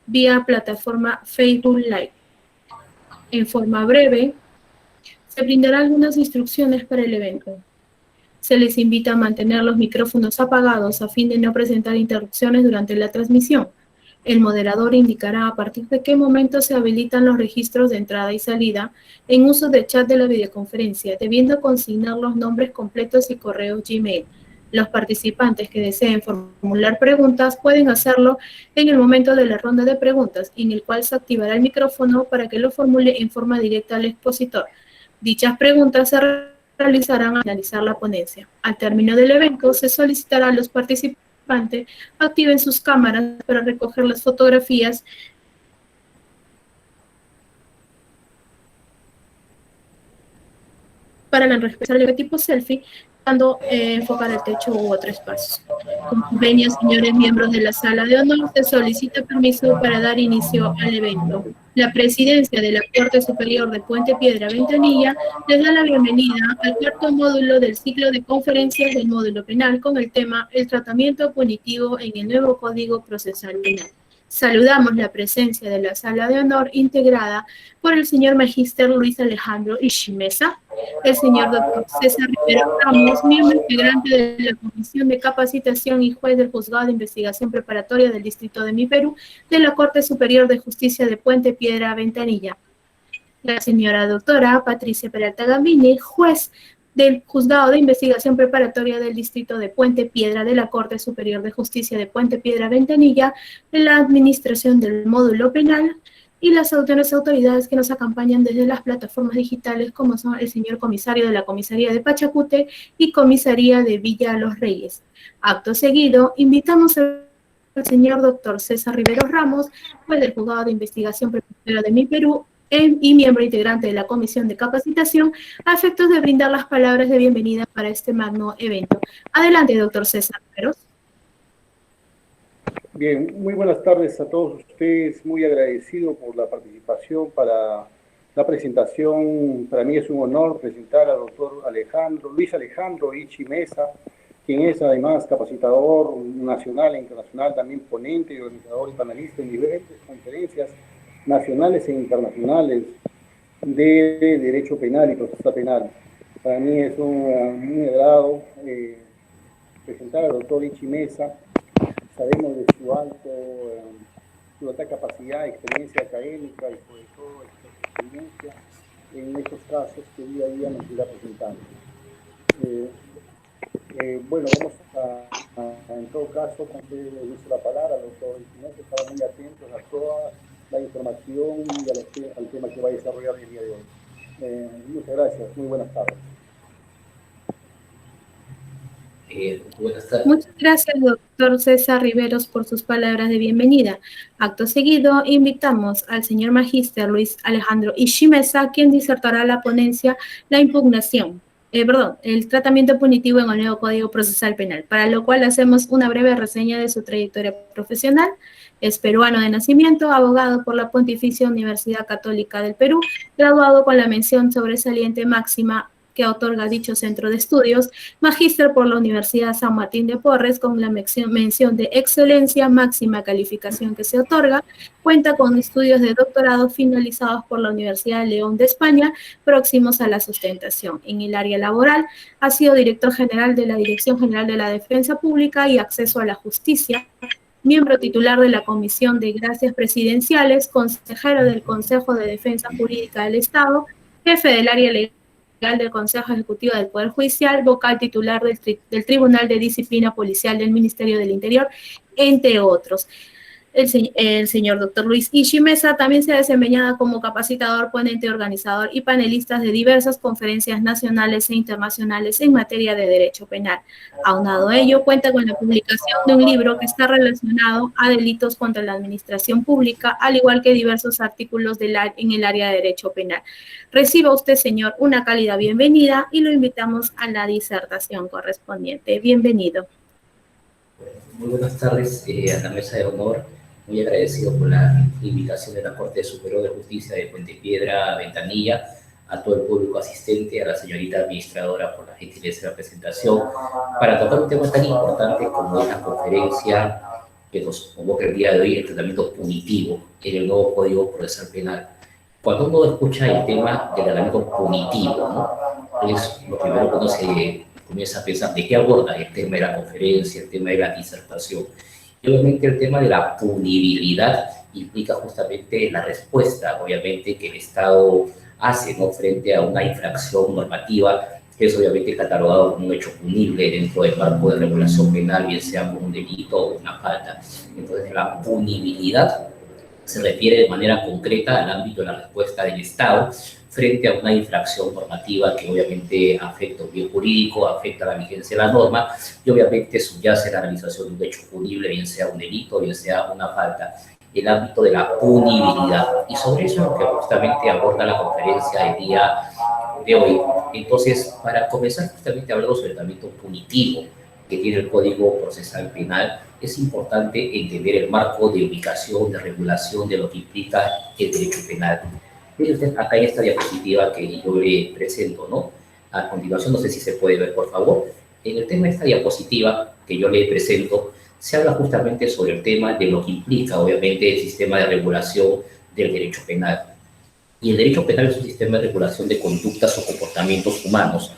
vía plataforma Facebook Live. En forma breve, se brindarán algunas instrucciones para el evento. Se les invita a mantener los micrófonos apagados a fin de no presentar interrupciones durante la transmisión. El moderador indicará a partir de qué momento se habilitan los registros de entrada y salida en uso del chat de la videoconferencia, debiendo consignar los nombres completos y correos Gmail. Los participantes que deseen formular preguntas pueden hacerlo en el momento de la ronda de preguntas, en el cual se activará el micrófono para que lo formule en forma directa al expositor. Dichas preguntas se realizarán al finalizar la ponencia. Al término del evento, se solicitará a los participantes activen sus cámaras para recoger las fotografías para la responsable tipo selfie, dando enfocar el techo u otro espacio. Con convenio, señores miembros de la sala de honor, se solicita permiso para dar inicio al evento. La presidencia de la Corte Superior de Puente Piedra Ventanilla les da la bienvenida al cuarto módulo del ciclo de conferencias del módulo penal con el tema El tratamiento punitivo en el nuevo Código Procesal Penal. Saludamos la presencia de la sala de honor integrada por el señor Magíster Luis Alejandro Ishimesa, el señor doctor César Rivero Ramos, miembro integrante de la Comisión de Capacitación y juez del Juzgado de Investigación Preparatoria del Distrito de Mi Perú, de la Corte Superior de Justicia de Puente Piedra Ventanilla. La señora doctora Patricia Peralta Gambini, juez del Juzgado de Investigación Preparatoria del Distrito de Puente Piedra de la Corte Superior de Justicia de Puente Piedra Ventanilla, de la Administración del Módulo Penal, y las autoridades que nos acompañan desde las plataformas digitales, como son el señor comisario de la Comisaría de Pachacute y Comisaría de Villa Los Reyes. Acto seguido, invitamos al señor doctor César Rivero Ramos, juez del Juzgado de Investigación Preparatoria de Mi Perú, y miembro integrante de la Comisión de Capacitación, a efectos de brindar las palabras de bienvenida para este magno evento. Adelante, doctor César Riveros. Bien, muy buenas tardes a todos ustedes, muy agradecido por la participación para la presentación. Para mí es un honor presentar al doctor Luis Alejandro Ishimesa, quien es además capacitador nacional e internacional, también ponente, organizador y panelista en diferentes conferencias nacionales e internacionales de derecho penal y procesal penal. Para mí es un agrado presentar al doctor Ishimesa. Sabemos de su alta capacidad, experiencia académica y sobre todo experiencia en estos casos que día a día nos irá presentando. Bueno, vamos en todo caso, conceder el uso de la palabra al doctor Ishimesa. Estamos muy atentos a toda la información y al tema que va a desarrollar el día de hoy. Muchas gracias, muy buenas tardes. Buenas tardes. Muchas gracias, doctor César Riveros, por sus palabras de bienvenida. Acto seguido, invitamos al señor magíster Luis Alejandro Ishimesa, quien disertará la ponencia el tratamiento punitivo en el nuevo Código Procesal Penal, para lo cual hacemos una breve reseña de su trayectoria profesional. Es peruano de nacimiento, abogado por la Pontificia Universidad Católica del Perú, graduado con la mención sobresaliente máxima que otorga dicho centro de estudios, magíster por la Universidad San Martín de Porres con la mención de excelencia, máxima calificación que se otorga, cuenta con estudios de doctorado finalizados por la Universidad de León de España, próximos a la sustentación. En el área laboral, ha sido director general de la Dirección General de la Defensa Pública y Acceso a la Justicia, miembro titular de la Comisión de Gracias Presidenciales, consejero del Consejo de Defensa Jurídica del Estado, jefe del área legal del Consejo Ejecutivo del Poder Judicial, vocal titular del Tribunal de Disciplina Policial del Ministerio del Interior, entre otros. El señor doctor Luis Ishimesa también se ha desempeñado como capacitador, ponente, organizador y panelista de diversas conferencias nacionales e internacionales en materia de derecho penal. Aunado a ello, cuenta con la publicación de un libro que está relacionado a delitos contra la administración pública, al igual que diversos artículos en el área de derecho penal. Reciba usted, señor, una cálida bienvenida y lo invitamos a la disertación correspondiente. Bienvenido. Muy buenas tardes a la mesa de honor. Muy agradecido por la invitación de la Corte Superior de Justicia de Puente Piedra Ventanilla, a todo el público asistente, a la señorita administradora por la gentileza de la presentación, para tratar un tema tan importante como es la conferencia que nos convoca el día de hoy, el tratamiento punitivo en el nuevo Código Procesal Penal. Cuando uno escucha el tema del tratamiento punitivo, ¿no? Es lo primero que uno se comienza a pensar de qué aborda el tema de la conferencia, el tema de la disertación. Y obviamente el tema de la punibilidad implica justamente la respuesta, obviamente, que el Estado hace, ¿no?, frente a una infracción normativa que es obviamente catalogado como un hecho punible dentro del marco de regulación penal, bien sea por un delito o una falta. Entonces, la punibilidad se refiere de manera concreta al ámbito de la respuesta del Estado frente a una infracción normativa que obviamente afecta un bien jurídico, afecta la vigencia de la norma y obviamente subyace la realización de un hecho punible, bien sea un delito, bien sea una falta, el ámbito de la punibilidad. Y sobre eso es lo que justamente aborda la conferencia del día de hoy. Entonces, para comenzar justamente hablando sobre el tratamiento punitivo que tiene el Código Procesal Penal, es importante entender el marco de ubicación, de regulación de lo que implica el derecho penal. Miren usted acá en esta diapositiva que yo le presento, ¿no? A continuación, no sé si se puede ver, por favor. En el tema de esta diapositiva que yo le presento, se habla justamente sobre el tema de lo que implica, obviamente, el sistema de regulación del derecho penal. Y el derecho penal es un sistema de regulación de conductas o comportamientos humanos.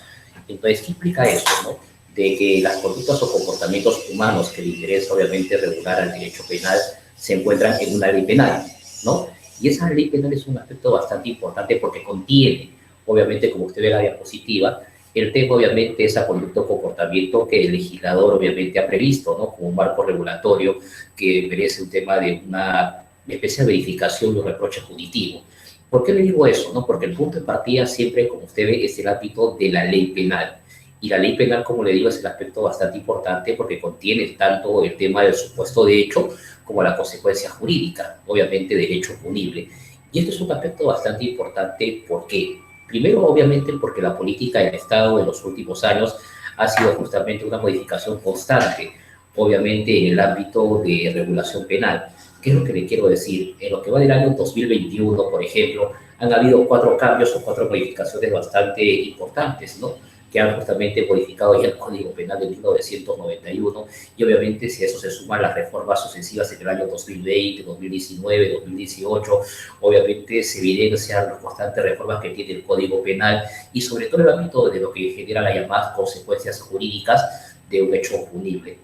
Entonces, ¿qué implica eso, no? De que las conductas o comportamientos humanos que le interesa, obviamente, regular al derecho penal se encuentran en una ley penal, ¿no? Y esa ley penal es un aspecto bastante importante porque contiene, obviamente, como usted ve en la diapositiva, el tema, obviamente, esa conducta o comportamiento que el legislador, obviamente, ha previsto, ¿no?, como un marco regulatorio que merece un tema de una especial verificación y un reproche punitivo. ¿Por qué le digo eso? ¿No? Porque el punto de partida siempre, como usted ve, es el ámbito de la ley penal. Y la ley penal, como le digo, es el aspecto bastante importante porque contiene tanto el tema del supuesto de hecho como la consecuencia jurídica, obviamente del hecho punible. Y esto es un aspecto bastante importante. ¿Por qué? Primero, obviamente, porque la política del Estado en los últimos años ha sido justamente una modificación constante, obviamente en el ámbito de regulación penal. ¿Qué es lo que le quiero decir? En lo que va del año 2021, por ejemplo, han habido 4 cambios o 4 modificaciones bastante importantes, ¿no?, que han justamente modificado ya el Código Penal de 1991, y obviamente si a eso se suman las reformas sucesivas en el año 2020, 2019, 2018, obviamente se evidencian las constantes reformas que tiene el Código Penal y sobre todo el ámbito de lo que genera las llamadas consecuencias jurídicas de un hecho punible.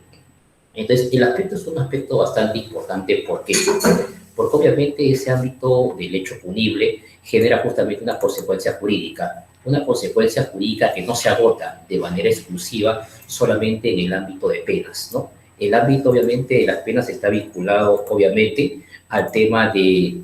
Entonces, el aspecto es un aspecto bastante importante. ¿Por qué? Porque obviamente ese ámbito del hecho punible genera justamente una consecuencia jurídica que no se agota de manera exclusiva solamente en el ámbito de penas, ¿no? El ámbito, obviamente, de las penas está vinculado, obviamente, al tema de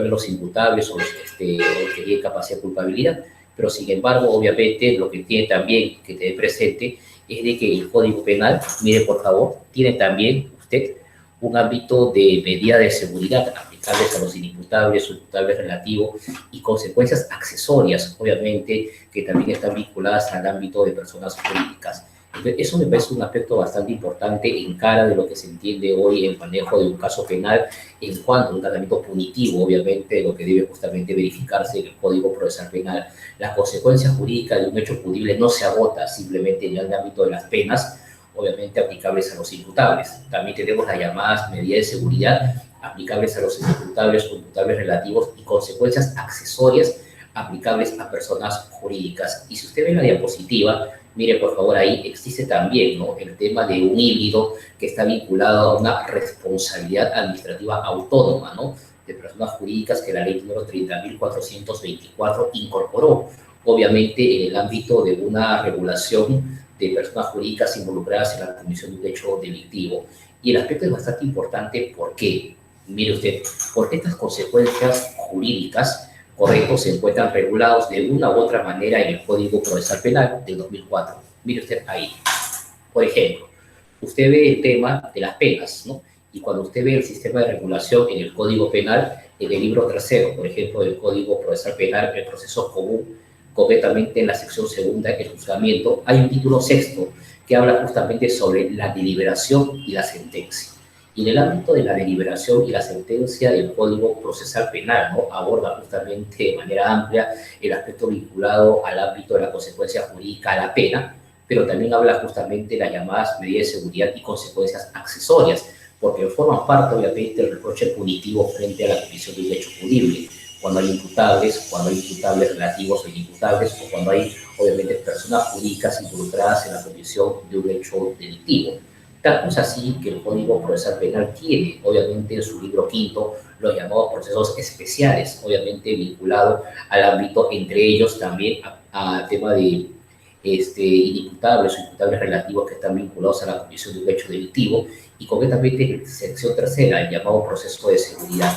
los imputables o los que tienen capacidad de culpabilidad, pero sin embargo, obviamente, lo que tiene también que tener presente es de que el Código Penal, mire por favor, tiene también usted un ámbito de medida de seguridad aplicables a los inimputables o imputables relativos y consecuencias accesorias, obviamente, que también están vinculadas al ámbito de personas jurídicas. Entonces, eso me parece un aspecto bastante importante en cara de lo que se entiende hoy el manejo de un caso penal en cuanto a un tratamiento punitivo, obviamente, lo que debe justamente verificarse en el Código Procesal Penal. La consecuencia jurídica de un hecho punible no se agota simplemente en el ámbito de las penas, obviamente aplicables a los imputables. También tenemos las llamadas medidas de seguridad aplicables a los imputables o imputables relativos y consecuencias accesorias aplicables a personas jurídicas. Y si usted ve la diapositiva, mire por favor ahí, existe también, ¿no?, el tema de un híbrido que está vinculado a una responsabilidad administrativa autónoma, ¿no?, de personas jurídicas que la ley número 30.424 incorporó, obviamente en el ámbito de una regulación de personas jurídicas involucradas en la comisión de un hecho delictivo. Y el aspecto es bastante importante. ¿Por qué? Mire usted, porque estas consecuencias jurídicas, correcto, se encuentran regulados de una u otra manera en el Código Procesal Penal del 2004. Mire usted ahí. Por ejemplo, usted ve el tema de las penas, ¿no? Y cuando usted ve el sistema de regulación en el Código Penal, en el libro tercero, por ejemplo, del Código Procesal Penal, el proceso común, concretamente en la sección segunda, el juzgamiento, hay un título sexto que habla justamente sobre la deliberación y la sentencia. Y en el ámbito de la deliberación y la sentencia, el Código Procesal Penal, ¿no?, aborda justamente de manera amplia el aspecto vinculado al ámbito de la consecuencia jurídica a la pena, pero también habla justamente de las llamadas medidas de seguridad y consecuencias accesorias, porque forman parte, obviamente, del reproche punitivo frente a la comisión de un hecho punible, cuando hay imputables relativos o inimputables, o cuando hay, obviamente, personas jurídicas involucradas en la comisión de un hecho delictivo. Tanto es así que el Código Procesal Penal tiene, obviamente, en su libro quinto, los llamados procesos especiales, obviamente vinculado al ámbito, entre ellos también a tema de inimputables o imputables relativos que están vinculados a la comisión de un hecho delictivo, y concretamente en sección tercera, el llamado proceso de seguridad.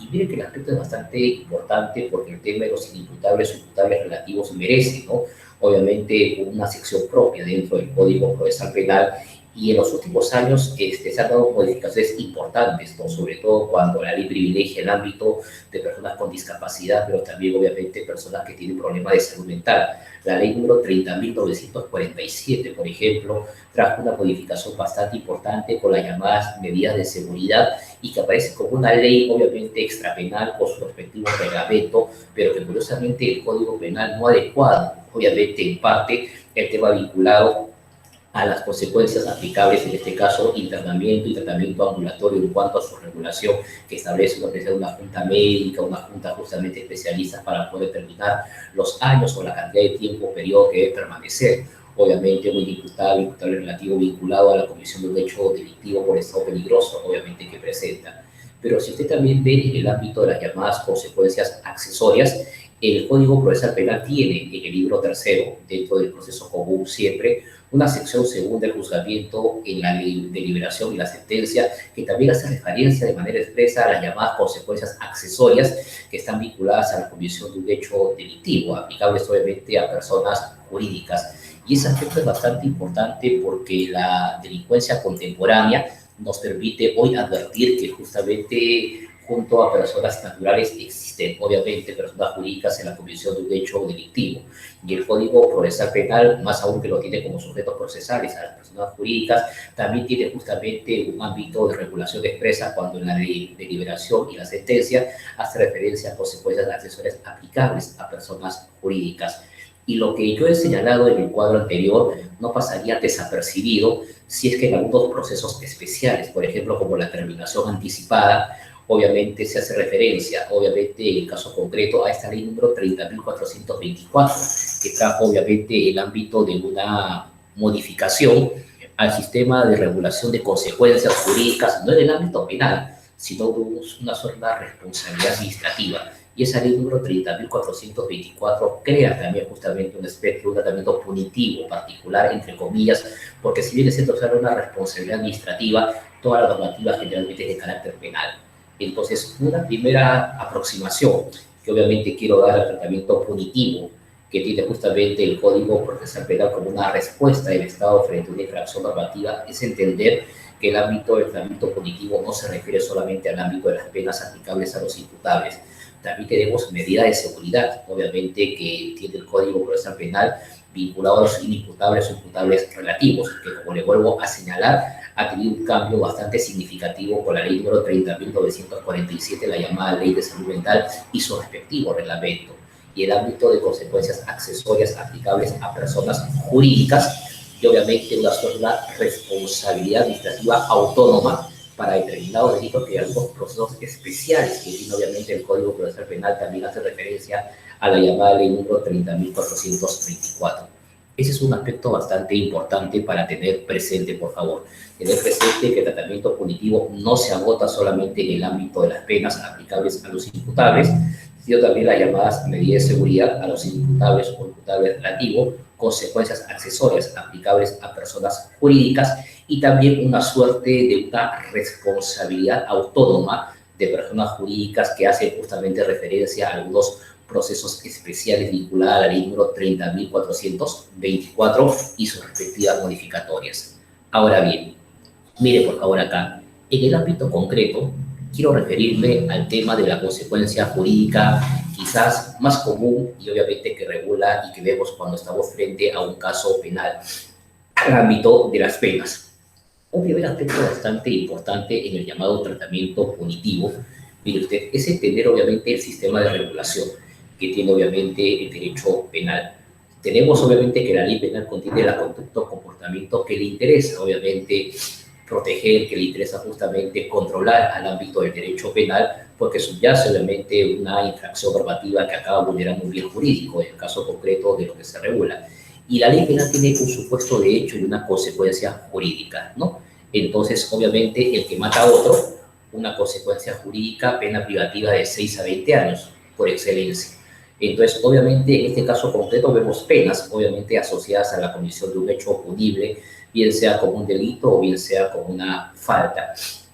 Y miren que el aspecto es bastante importante porque el tema de los inimputables o imputables relativos merece, ¿no? Obviamente, una sección propia dentro del Código Procesal Penal, y en los últimos años se han dado modificaciones importantes, ¿no? Sobre todo cuando la ley privilegia el ámbito de personas con discapacidad, pero también, obviamente, personas que tienen problemas de salud mental. La ley número 30.947, por ejemplo, trajo una modificación bastante importante con las llamadas medidas de seguridad, y que aparece como una ley, obviamente, extrapenal con su respectivo reglamento, pero que curiosamente el Código Penal no ha adecuado, obviamente, en parte, el tema vinculado a las consecuencias aplicables, en este caso, internamiento y tratamiento ambulatorio en cuanto a su regulación, que establece una junta médica, una junta justamente especialista para poder determinar los años o la cantidad de tiempo, periodo que debe permanecer. Obviamente, un imputable relativo vinculado a la comisión de un hecho delictivo por estado peligroso, obviamente, que presenta. Pero si usted también ve en el ámbito de las llamadas consecuencias accesorias, el Código Procesal Penal tiene en el libro tercero, dentro del proceso común siempre, una sección segunda del juzgamiento en la deliberación y la sentencia, que también hace referencia de manera expresa a las llamadas consecuencias accesorias que están vinculadas a la comisión de un hecho delictivo, aplicables obviamente a personas jurídicas. Y ese aspecto es bastante importante porque la delincuencia contemporánea nos permite hoy advertir que justamente junto a personas naturales existen, obviamente, personas jurídicas en la comisión de un hecho delictivo. Y el Código Procesal Penal, más aún que lo tiene como sujetos procesales a las personas jurídicas, también tiene justamente un ámbito de regulación expresa cuando en la deliberación y la sentencia hace referencia a consecuencias accesorias aplicables a personas jurídicas. Y lo que yo he señalado en el cuadro anterior no pasaría desapercibido si es que en algunos procesos especiales, por ejemplo, como la terminación anticipada, obviamente se hace referencia, obviamente en el caso concreto, a esta ley número 30.424, que trajo obviamente el ámbito de una modificación al sistema de regulación de consecuencias jurídicas, no en el ámbito penal, sino una sola responsabilidad administrativa. Y esa ley número 30.424 crea también justamente un espectro, un tratamiento punitivo particular, entre comillas, porque si bien es cierto usar una responsabilidad administrativa, toda la normativa generalmente es de carácter penal. Entonces, una primera aproximación que obviamente quiero dar al tratamiento punitivo que tiene justamente el Código Procesal Penal como una respuesta del Estado frente a una infracción normativa es entender que el ámbito del tratamiento punitivo no se refiere solamente al ámbito de las penas aplicables a los imputables. También tenemos medidas de seguridad, obviamente, que tiene el Código Procesal Penal vinculado a los inimputables o imputables relativos, que, como le vuelvo a señalar, ha tenido un cambio bastante significativo con la ley número 30.947, la llamada Ley de Salud Mental, y su respectivo reglamento. Y el ámbito de consecuencias accesorias aplicables a personas jurídicas, y obviamente una sola responsabilidad administrativa autónoma para determinados delitos, que hay algunos procesos especiales que tiene obviamente el Código Procesal Penal, también hace referencia a la llamada ley número 30.424. Ese es un aspecto bastante importante para tener presente, por favor. Tener presente que el tratamiento punitivo no se agota solamente en el ámbito de las penas aplicables a los imputables, sino también las llamadas medidas de seguridad a los imputables o imputables relativos, consecuencias accesorias aplicables a personas jurídicas, y también una suerte de una responsabilidad autónoma de personas jurídicas que hace justamente referencia a algunos procesos especiales vinculados a la ley número 30.424 y sus respectivas modificatorias. Ahora bien, mire por favor acá, en el ámbito concreto, quiero referirme al tema de la consecuencia jurídica quizás más común y obviamente que regula y que vemos cuando estamos frente a un caso penal, al ámbito de las penas. Un primer aspecto bastante importante en el llamado tratamiento punitivo, mire usted, es entender obviamente el sistema de regulación que tiene obviamente el derecho penal. Tenemos obviamente que la ley penal contiene la conducta o comportamiento que le interesa obviamente proteger, que le interesa justamente controlar al ámbito del derecho penal, porque subyace obviamente una infracción normativa que acaba vulnerando un bien jurídico, en el caso concreto de lo que se regula. Y la ley penal tiene un supuesto de hecho y una consecuencia jurídica, ¿no? Entonces, obviamente, el que mata a otro, una consecuencia jurídica, pena privativa de 6 a 20 años, por excelencia. Entonces, obviamente, en este caso concreto vemos penas, obviamente, asociadas a la comisión de un hecho punible, bien sea como un delito o bien sea como una falta.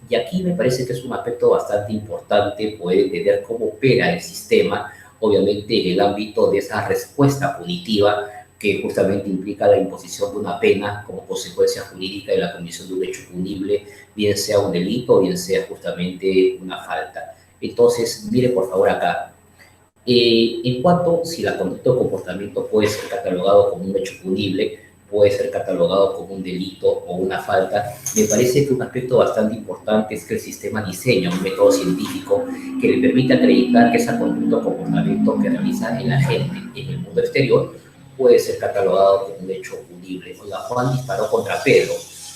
Y aquí me parece que es un aspecto bastante importante poder entender cómo opera el sistema, obviamente, en el ámbito de esa respuesta punitiva que justamente implica la imposición de una pena como consecuencia jurídica de la comisión de un hecho punible, bien sea un delito o bien sea justamente una falta. Entonces, mire por favor acá. En cuanto si la conducta o comportamiento puede ser catalogado como un hecho punible, puede ser catalogado como un delito o una falta, me parece que un aspecto bastante importante es que el sistema diseña un método científico que le permite acreditar que esa conducta o comportamiento que realiza el agente en el mundo exterior puede ser catalogado como un hecho punible. Oiga, Juan disparó contra Pedro.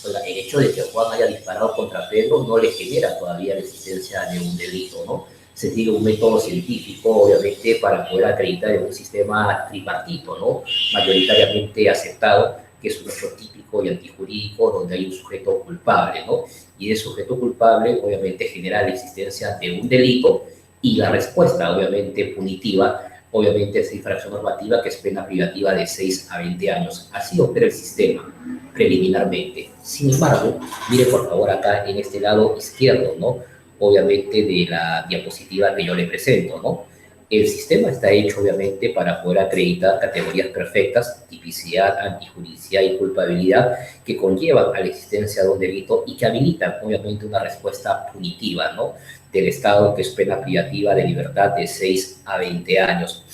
Oiga, el hecho de que Juan haya disparado contra Pedro no le genera todavía la existencia de un delito, ¿no? Se sigue un método científico, obviamente, para poder acreditar en un sistema tripartito, ¿no? Mayoritariamente aceptado, que es un hecho típico y antijurídico, donde hay un sujeto culpable, ¿no? Y ese sujeto culpable, obviamente, genera la existencia de un delito y la respuesta, obviamente, punitiva, obviamente, es infracción normativa, que es pena privativa de 6 a 20 años. Así opera el sistema, preliminarmente. Sin embargo, mire por favor acá en este lado izquierdo, ¿no? Obviamente de la diapositiva que yo le presento, ¿no? El sistema está hecho, obviamente, para poder acreditar categorías perfectas, tipicidad, antijuricidad y culpabilidad, que conllevan a la existencia de un delito y que habilitan, obviamente, una respuesta punitiva, ¿no? Del Estado, que es pena privativa de libertad de 6 a 20 años.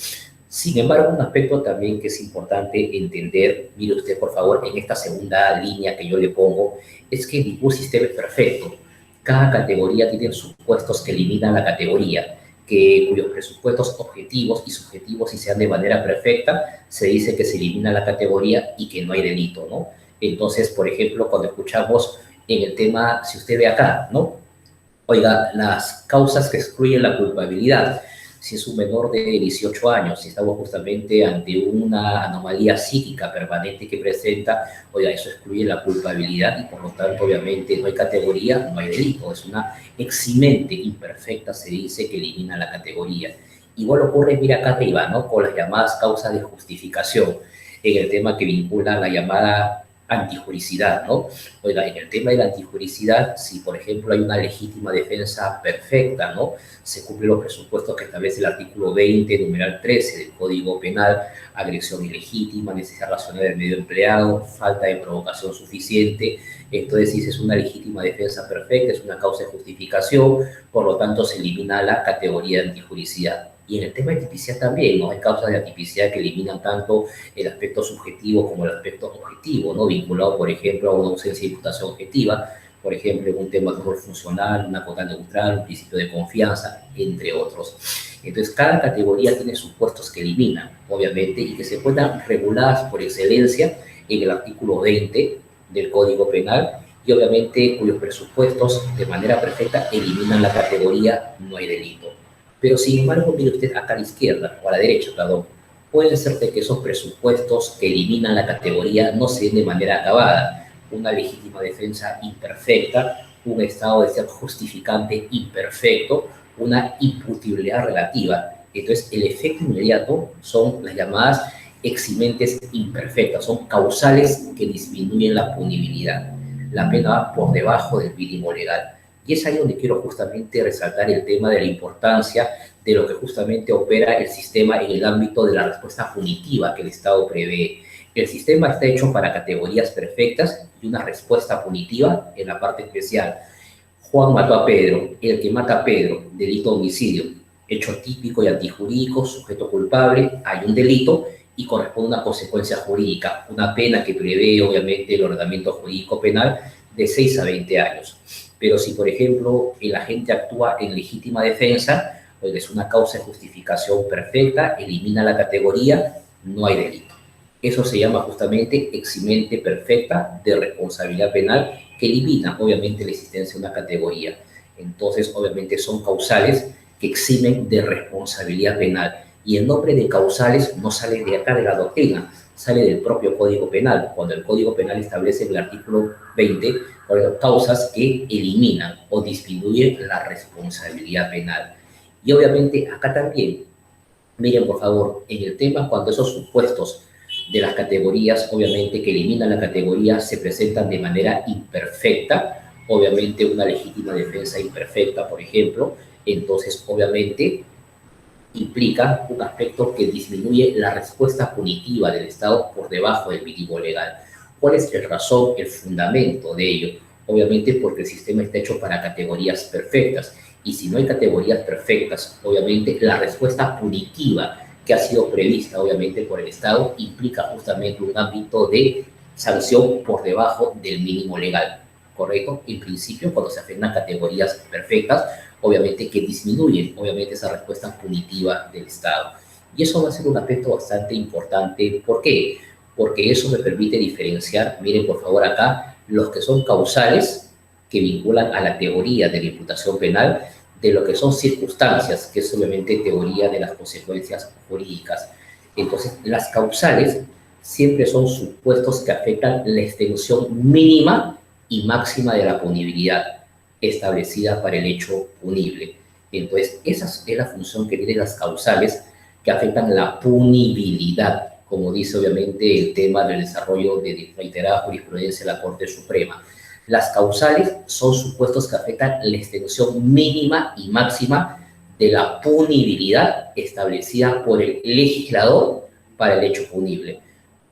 Sin embargo, un aspecto también que es importante entender, mire usted, por favor, en esta segunda línea que yo le pongo, es que ningún sistema es perfecto. Cada categoría tiene supuestos que eliminan la categoría, cuyos presupuestos objetivos y subjetivos, si sean de manera perfecta, se dice que se elimina la categoría y que no hay delito, ¿no? Entonces, por ejemplo, cuando escuchamos en el tema, si usted ve acá, ¿no? Oiga, las causas que excluyen la culpabilidad, si es un menor de 18 años, si estamos justamente ante una anomalía psíquica permanente que presenta, oiga, eso excluye la culpabilidad y por lo tanto, obviamente, no hay categoría, no hay delito. Es una eximente imperfecta, se dice, que elimina la categoría. Igual ocurre, mira acá arriba, ¿no? Con las llamadas causas de justificación, en el tema que vincula la llamada antijuricidad, ¿no? Oiga, en el tema de la antijuricidad, si por ejemplo hay una legítima defensa perfecta, ¿no? Se cumplen los presupuestos que establece el artículo 20, numeral 13 del Código Penal, agresión ilegítima, necesidad racional del medio empleado, falta de provocación suficiente. Entonces, si es una legítima defensa perfecta, es una causa de justificación, por lo tanto se elimina la categoría de antijuricidad. Y en el tema de tipicidad también, ¿no? Hay causas de atipicidad que eliminan tanto el aspecto subjetivo como el aspecto objetivo, ¿no? Vinculado, por ejemplo, a una ausencia de imputación objetiva, por ejemplo, en un tema de rol funcional, una cuota neutral, un principio de confianza, entre otros. Entonces, cada categoría tiene supuestos que eliminan, obviamente, y que se encuentran reguladas por excelencia en el artículo 20 del Código Penal, y obviamente cuyos presupuestos de manera perfecta eliminan la categoría no hay delito. Pero sin embargo, mire usted acá a la izquierda, o a la derecha, perdón, puede ser de que esos presupuestos que eliminan la categoría no se den de manera acabada. Una legítima defensa imperfecta, un estado de ser justificante imperfecto, una imputibilidad relativa. Entonces, el efecto inmediato son las llamadas eximentes imperfectas, son causales que disminuyen la punibilidad. La pena va por debajo del mínimo legal. Y es ahí donde quiero justamente resaltar el tema de la importancia de lo que justamente opera el sistema en el ámbito de la respuesta punitiva que el Estado prevé. El sistema está hecho para categorías perfectas y una respuesta punitiva en la parte especial. Juan mató a Pedro, el que mata a Pedro, delito de homicidio, hecho típico y antijurídico, sujeto culpable, hay un delito y corresponde una consecuencia jurídica, una pena que prevé obviamente el ordenamiento jurídico penal de 6 a 20 años. Pero si, por ejemplo, el agente actúa en legítima defensa, pues es una causa de justificación perfecta, elimina la categoría, no hay delito. Eso se llama justamente eximente perfecta de responsabilidad penal, que elimina obviamente la existencia de una categoría. Entonces, obviamente son causales que eximen de responsabilidad penal. Y el nombre de causales no sale de acá de la doctrina, sale del propio Código Penal, cuando el Código Penal establece en el artículo 20 causas que eliminan o disminuyen la responsabilidad penal. Y obviamente acá también, miren por favor, en el tema cuando esos supuestos de las categorías, obviamente que eliminan la categoría, se presentan de manera imperfecta, obviamente una legítima defensa imperfecta, por ejemplo, entonces obviamente implica un aspecto que disminuye la respuesta punitiva del Estado por debajo del mínimo legal. ¿Cuál es la razón, el fundamento de ello? Obviamente porque el sistema está hecho para categorías perfectas, y si no hay categorías perfectas, obviamente la respuesta punitiva que ha sido prevista, obviamente, por el Estado, implica justamente un ámbito de sanción por debajo del mínimo legal, ¿correcto? En principio, cuando se afectan categorías perfectas, obviamente que disminuyen, obviamente, esa respuesta punitiva del Estado. Y eso va a ser un aspecto bastante importante. ¿Por qué? Porque eso me permite diferenciar, miren por favor acá, los que son causales, que vinculan a la teoría de la imputación penal, de lo que son circunstancias, que es obviamente teoría de las consecuencias jurídicas. Entonces, las causales siempre son supuestos que afectan la extensión mínima y máxima de la punibilidad establecida para el hecho punible. Entonces, esa es la función que tienen las causales que afectan la punibilidad, como dice obviamente el tema del desarrollo de reiterada jurisprudencia de la Corte Suprema. Las causales son supuestos que afectan la extensión mínima y máxima de la punibilidad establecida por el legislador para el hecho punible.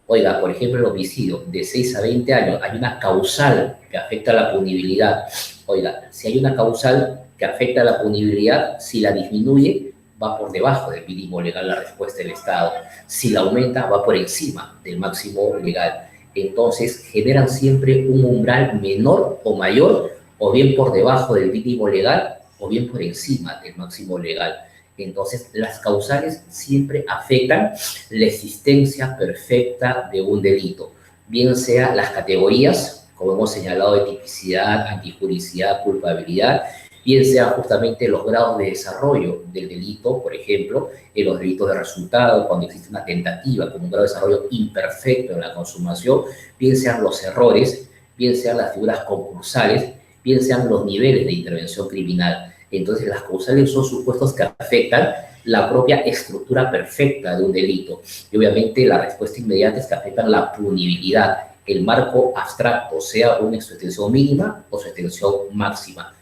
Oiga, por ejemplo, el homicidio de 6 a 20 años, hay una causal que afecta a la punibilidad. Oiga, si hay una causal que afecta a la punibilidad, si la disminuye, va por debajo del mínimo legal la respuesta del Estado. Si la aumenta, va por encima del máximo legal. Entonces, generan siempre un umbral menor o mayor, o bien por debajo del mínimo legal, o bien por encima del máximo legal. Entonces, las causales siempre afectan la existencia perfecta de un delito, bien sea las categorías, como hemos señalado, de tipicidad, antijuricidad, culpabilidad, bien sean justamente los grados de desarrollo del delito, por ejemplo, en los delitos de resultado, cuando existe una tentativa como un grado de desarrollo imperfecto en la consumación, bien sean los errores, bien sean las figuras concursales, bien sean los niveles de intervención criminal. Entonces, las causales son supuestos que afectan la propia estructura perfecta de un delito. Y obviamente la respuesta inmediata es que afectan la punibilidad, el marco abstracto, sea una su extensión mínima o su extensión máxima.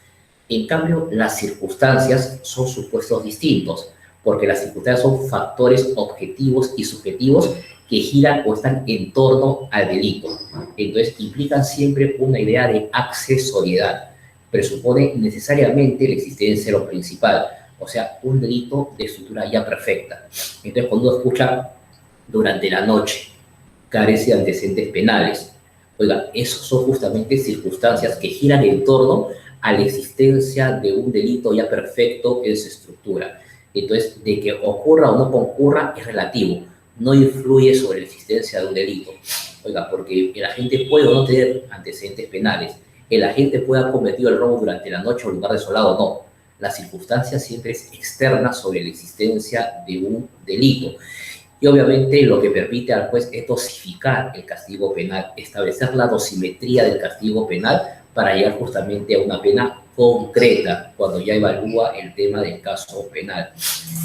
En cambio, las circunstancias son supuestos distintos, porque las circunstancias son factores objetivos y subjetivos que giran o están en torno al delito. Entonces, implican siempre una idea de accesoriedad. Presupone necesariamente la existencia de lo principal, o sea, un delito de estructura ya perfecta. Entonces, cuando uno escucha durante la noche, carece de antecedentes penales, oiga, esos son justamente circunstancias que giran en torno a la existencia de un delito ya perfecto en su estructura. Entonces, de que ocurra o no concurra es relativo, no influye sobre la existencia de un delito. Oiga, porque el agente puede o no tener antecedentes penales, el agente puede haber cometido el robo durante la noche o en lugar desolado, no. La circunstancia siempre es externa sobre la existencia de un delito. Y obviamente lo que permite al juez es dosificar el castigo penal, establecer la dosimetría del castigo penal para llegar justamente a una pena concreta cuando ya evalúa el tema del caso penal.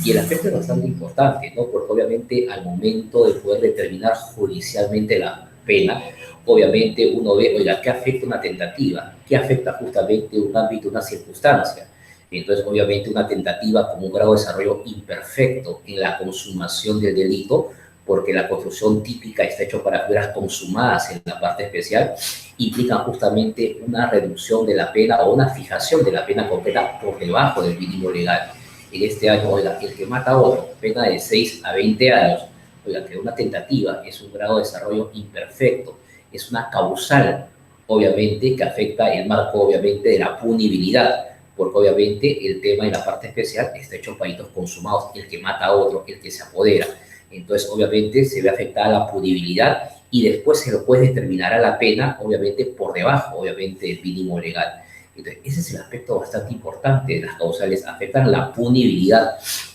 Y el aspecto es bastante importante, ¿no? Porque obviamente al momento de poder determinar judicialmente la pena, obviamente uno ve, oiga, ¿qué afecta una tentativa? ¿Qué afecta justamente un ámbito, una circunstancia? Entonces, obviamente, una tentativa con un grado de desarrollo imperfecto en la consumación del delito, porque la construcción típica está hecha para figuras consumadas en la parte especial, implica justamente una reducción de la pena o una fijación de la pena completa por debajo del mínimo legal. En este año, oiga, el que mata a otro, pena de 6 a 20 años, oiga, que una tentativa es un grado de desarrollo imperfecto, es una causal, obviamente, que afecta el marco, obviamente, de la punibilidad, porque obviamente el tema en la parte especial está hecho para delitos consumados, el que mata a otro, el que se apodera. Entonces, obviamente, se ve afectada la punibilidad y después se lo puede determinar la pena, obviamente, por debajo, obviamente, del mínimo legal. Entonces, ese es el aspecto bastante importante de las causales. Afectan la punibilidad,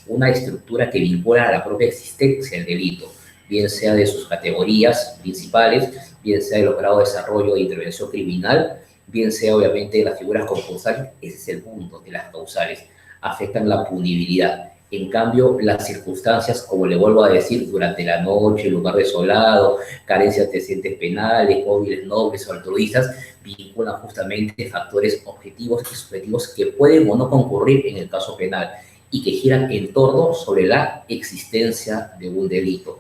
una estructura que vincula a la propia existencia del delito, bien sea de sus categorías principales, bien sea de los grados de desarrollo de intervención criminal, bien sea, obviamente, de las figuras concursales. Ese es el punto de las causales. Afectan la punibilidad. En cambio, las circunstancias, como le vuelvo a decir, durante la noche, lugar desolado, carencia de antecedentes penales, móviles nobles o altruistas, vinculan justamente factores objetivos y subjetivos que pueden o no concurrir en el caso penal y que giran en torno sobre la existencia de un delito.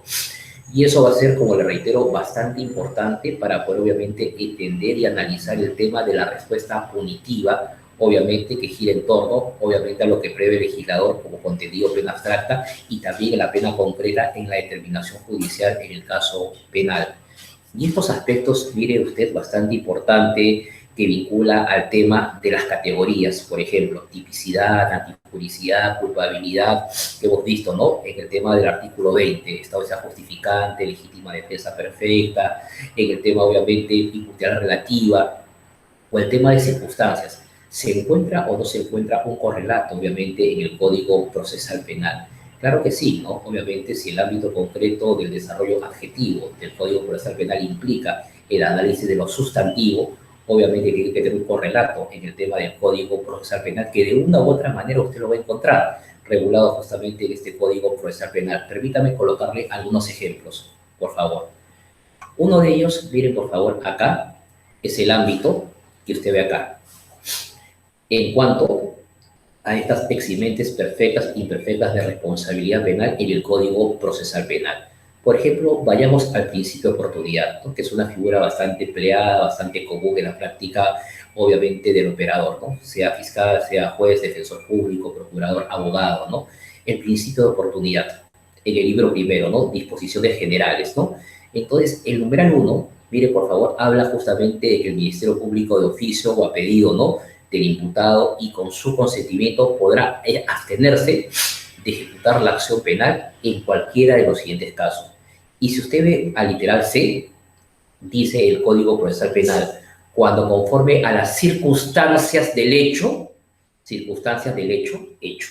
Y eso va a ser, como le reitero, bastante importante para poder, obviamente, entender y analizar el tema de la respuesta punitiva, obviamente, que gira en torno, obviamente, a lo que prevé el legislador como contenido pena abstracta y también en la pena concreta en la determinación judicial en el caso penal. Y estos aspectos, mire usted, bastante importante, que vincula al tema de las categorías, por ejemplo, tipicidad, antijuricidad, culpabilidad, que hemos visto, ¿no? En el tema del artículo 20, estancia justificante, legítima defensa perfecta, en el tema, obviamente, imputabilidad relativa, o el tema de circunstancias. ¿Se encuentra o no se encuentra un correlato, obviamente, en el Código Procesal Penal? Claro que sí, ¿no? Obviamente, si el ámbito concreto del desarrollo adjetivo del Código Procesal Penal implica el análisis de lo sustantivo, obviamente tiene que tener un correlato en el tema del Código Procesal Penal, que de una u otra manera usted lo va a encontrar regulado justamente en este Código Procesal Penal. Permítame colocarle algunos ejemplos, por favor. Uno de ellos, miren por favor acá, es el ámbito que usted ve acá. En cuanto a estas eximentes perfectas e imperfectas de responsabilidad penal en el Código Procesal Penal. Por ejemplo, vayamos al principio de oportunidad, ¿no? Que es una figura bastante empleada, bastante común en la práctica, obviamente, del operador, ¿no? Sea fiscal, sea juez, defensor público, procurador, abogado, ¿no? El principio de oportunidad, en el libro primero, ¿no? Disposiciones generales, ¿no? Entonces, el numeral 1, mire, por favor, habla justamente de que el Ministerio Público de oficio o a pedido, ¿no?, del imputado y con su consentimiento podrá abstenerse de ejecutar la acción penal en cualquiera de los siguientes casos. Y si usted ve al literal C, dice el Código Procesal Penal, cuando conforme a las circunstancias del hecho, hecho,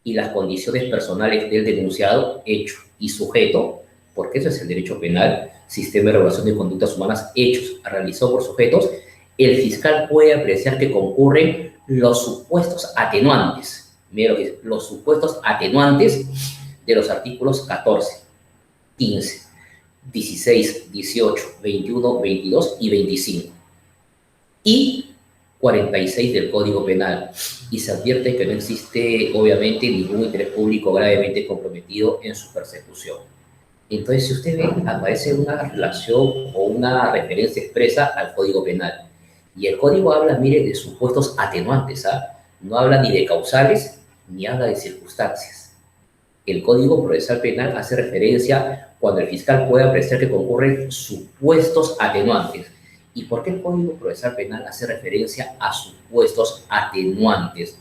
y las condiciones personales del denunciado, hecho, y sujeto, porque eso es el derecho penal, sistema de regulación de conductas humanas, hechos realizados por sujetos, el fiscal puede apreciar que concurren los supuestos atenuantes. Mira lo que es, los supuestos atenuantes de los artículos 14, 15, 16, 18, 21, 22 y 25. Y 46 del Código Penal. Y se advierte que no existe, obviamente, ningún interés público gravemente comprometido en su persecución. Entonces, si usted ve, aparece una relación o una referencia expresa al Código Penal. Y el Código habla, mire, de supuestos atenuantes, ¿ah? No habla ni de causales, ni habla de circunstancias. El Código Procesal Penal hace referencia cuando el fiscal puede apreciar que concurren supuestos atenuantes. ¿Y por qué el Código Procesal Penal hace referencia a supuestos atenuantes?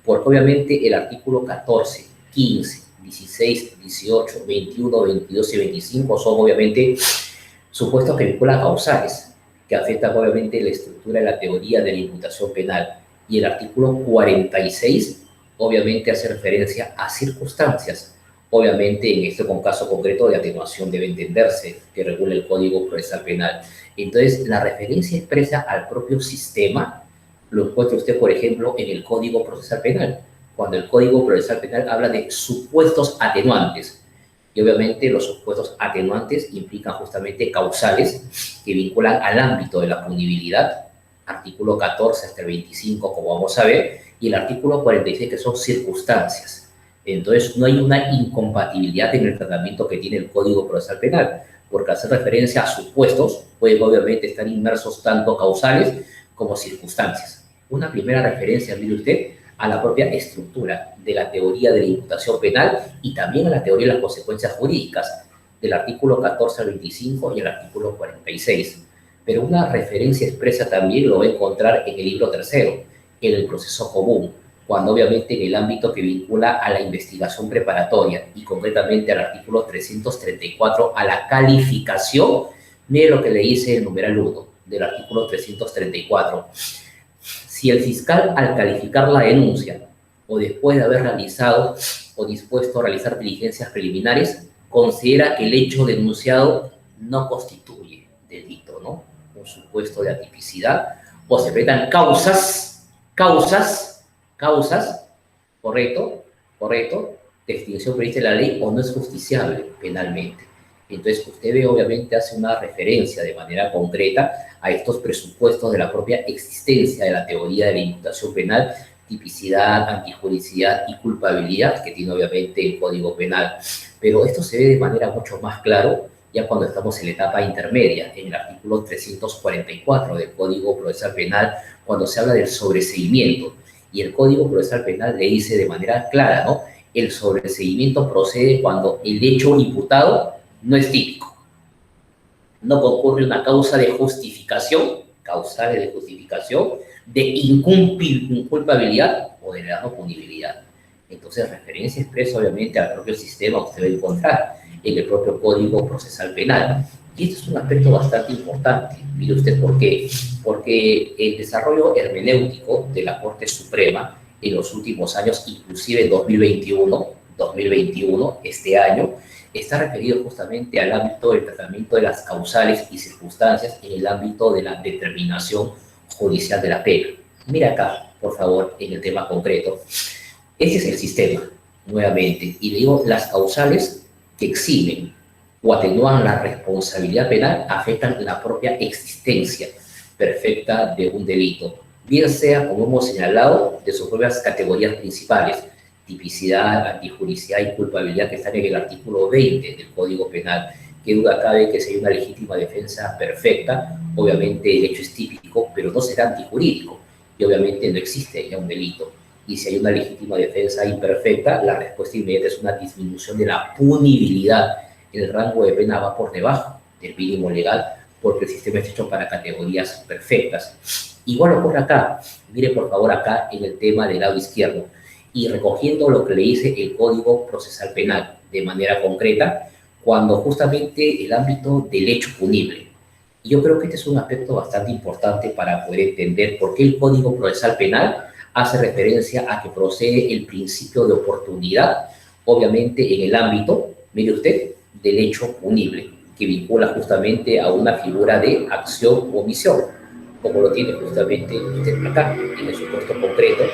Porque obviamente el artículo 14, 15, 16, 18, 21, 22 y 25 son obviamente supuestos que vinculan a causales, que afectan obviamente la estructura de la teoría de la imputación penal. Y el artículo 46 obviamente hace referencia a circunstancias. Obviamente, en este caso concreto de atenuación debe entenderse que regula el Código Procesal Penal. Entonces, la referencia expresa al propio sistema lo encuentra usted, por ejemplo, en el Código Procesal Penal, cuando el Código Procesal Penal habla de supuestos atenuantes. Y obviamente los supuestos atenuantes implican justamente causales que vinculan al ámbito de la punibilidad, artículo 14 hasta el 25, como vamos a ver, y el artículo 46, que son circunstancias. Entonces, no hay una incompatibilidad en el tratamiento que tiene el Código Procesal Penal, porque hacer referencia a supuestos pueden obviamente estar inmersos tanto causales como circunstancias. Una primera referencia, mire usted, a la propia estructura de la teoría de la imputación penal y también a la teoría de las consecuencias jurídicas del artículo 14 al 25 y el artículo 46. Pero una referencia expresa también lo va a encontrar en el libro tercero, en el proceso común, cuando obviamente en el ámbito que vincula a la investigación preparatoria y concretamente al artículo 334 a la calificación, mire lo que le dice el numeral 1 del artículo 334. Si el fiscal al calificar la denuncia o después de haber realizado o dispuesto a realizar diligencias preliminares, considera que el hecho denunciado no constituye delito, ¿no? Un supuesto de atipicidad, o se presentan causas, correcto, de extinción prevista en la ley o no es justiciable penalmente. Entonces, usted ve, obviamente, hace una referencia de manera concreta a estos presupuestos de la propia existencia de la teoría de la imputación penal, tipicidad, antijuricidad y culpabilidad que tiene, obviamente, el Código Penal. Pero esto se ve de manera mucho más claro ya cuando estamos en la etapa intermedia, en el artículo 344 del Código Procesal Penal, cuando se habla del sobreseimiento. Y el Código Procesal Penal le dice de manera clara, ¿no? El sobreseimiento procede cuando el hecho imputado no es típico. No concurre una causa de justificación, causales de justificación, de inculpabilidad o de la no punibilidad. Entonces, referencia expresa, obviamente, al propio sistema usted va a encontrar en el propio Código Procesal Penal. Y esto es un aspecto bastante importante. Mire usted por qué. Porque el desarrollo hermenéutico de la Corte Suprema en los últimos años, inclusive en 2021, este año, está referido justamente al ámbito del tratamiento de las causales y circunstancias en el ámbito de la determinación judicial de la pena. Mira acá, por favor, en el tema concreto. Ese es el sistema, nuevamente. Y le digo, las causales que eximen o atenúan la responsabilidad penal afectan la propia existencia perfecta de un delito, bien sea, como hemos señalado, de sus propias categorías principales, tipicidad, antijuricidad y culpabilidad que están en el artículo 20 del Código Penal. Qué duda cabe que si hay una legítima defensa perfecta, obviamente el hecho es típico, pero no será antijurídico y obviamente no existe ya un delito. Y si hay una legítima defensa imperfecta, la respuesta inmediata es una disminución de la punibilidad. El rango de pena va por debajo del mínimo legal porque el sistema es hecho para categorías perfectas. Igual ocurre acá. Mire, por favor, acá en el tema del lado izquierdo. Y recogiendo lo que le dice el Código Procesal Penal de manera concreta, cuando justamente el ámbito del hecho punible. Y yo creo que este es un aspecto bastante importante para poder entender por qué el Código Procesal Penal hace referencia a que procede el principio de oportunidad, obviamente en el ámbito, mire usted, del hecho punible, que vincula justamente a una figura de acción o omisión, como lo tiene justamente usted acá, en el supuesto concreto,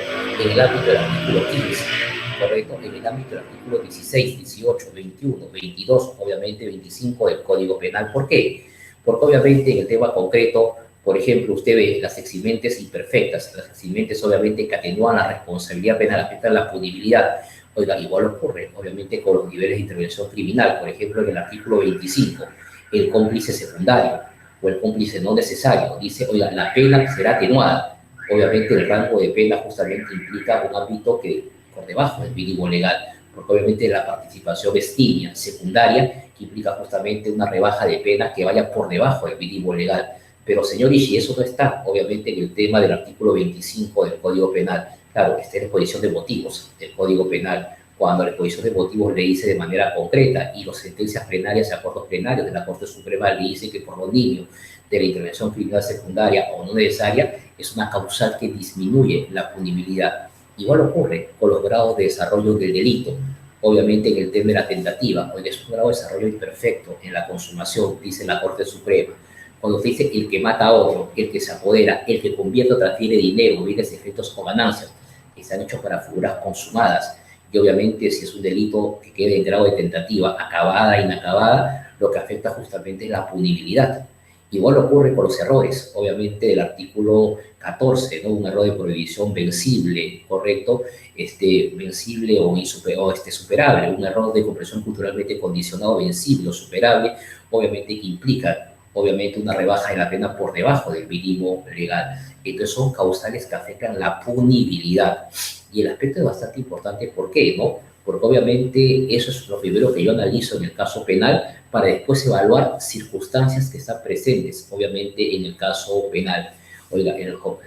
en el ámbito del artículo 15, ¿correcto? En el ámbito del artículo 16, 18, 21, 22, obviamente 25 del Código Penal. ¿Por qué? Porque obviamente en el tema concreto, por ejemplo, usted ve las eximentes imperfectas, las eximentes obviamente que atenúan la responsabilidad penal, afectan la punibilidad. Oiga, igual ocurre, obviamente, con los niveles de intervención criminal. Por ejemplo, en el artículo 25, el cómplice secundario o el cómplice no necesario. Dice, oiga, la pena será atenuada. Obviamente, el rango de pena justamente implica un ámbito que por debajo del mínimo legal, porque obviamente la participación es timia, secundaria, que implica justamente una rebaja de pena que vaya por debajo del mínimo legal. Pero, señor Ishii, eso no está, obviamente, en el tema del artículo 25 del Código Penal. Claro, está en la exposición de motivos del Código Penal, cuando la exposición de motivos le dice de manera concreta y las sentencias plenarias y acuerdos plenarios de la Corte Suprema le dice que por dominio de la intervención criminal secundaria o no necesaria es una causal que disminuye la punibilidad. Igual ocurre con los grados de desarrollo del delito. Obviamente en el tema de la tentativa, donde es un grado de desarrollo imperfecto en la consumación, dice la Corte Suprema. Cuando se dice el que mata a otro, el que se apodera, el que convierte o transfiere dinero, bienes secretos o ganancias, que están hechos para figuras consumadas. Y obviamente si es un delito que quede en grado de tentativa, acabada, inacabada, lo que afecta justamente es la punibilidad. Igual ocurre con los errores, obviamente del artículo 14, ¿no? Un error de prohibición vencible, ¿correcto? Vencible o superable, un error de comprensión culturalmente condicionado, vencible o superable, obviamente que implica, obviamente, una rebaja de la pena por debajo del mínimo legal. Entonces son causales que afectan la punibilidad. Y el aspecto es bastante importante, ¿por qué? ¿No? Porque obviamente eso es lo primero que yo analizo en el caso penal para después evaluar circunstancias que están presentes, obviamente, en el caso penal. Oiga,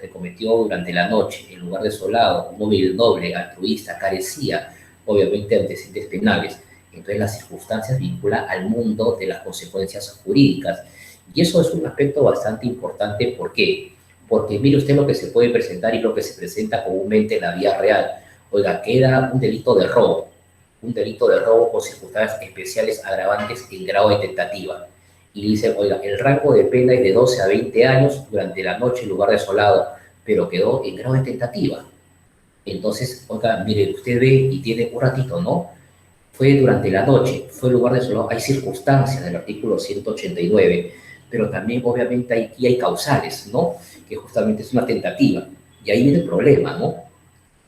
se cometió durante la noche, en lugar desolado, un móvil doble, altruista, carecía, obviamente, antecedentes penales. Entonces, las circunstancias vinculan al mundo de las consecuencias jurídicas. Y eso es un aspecto bastante importante. ¿Por qué? Porque mire usted lo que se puede presentar y lo que se presenta comúnmente en la vida real. Oiga, que era un delito de robo. Un delito de robo con circunstancias especiales agravantes en grado de tentativa. Y dice, oiga, el rango de pena es de 12 a 20 años durante la noche en lugar desolado, pero quedó en grado de tentativa. Entonces, oiga, mire, usted ve y tiene un ratito, ¿no? Fue durante la noche, fue en lugar desolado. Hay circunstancias del artículo 189, pero también, obviamente, aquí hay causales, ¿no? Que justamente es una tentativa. Y ahí viene el problema, ¿no?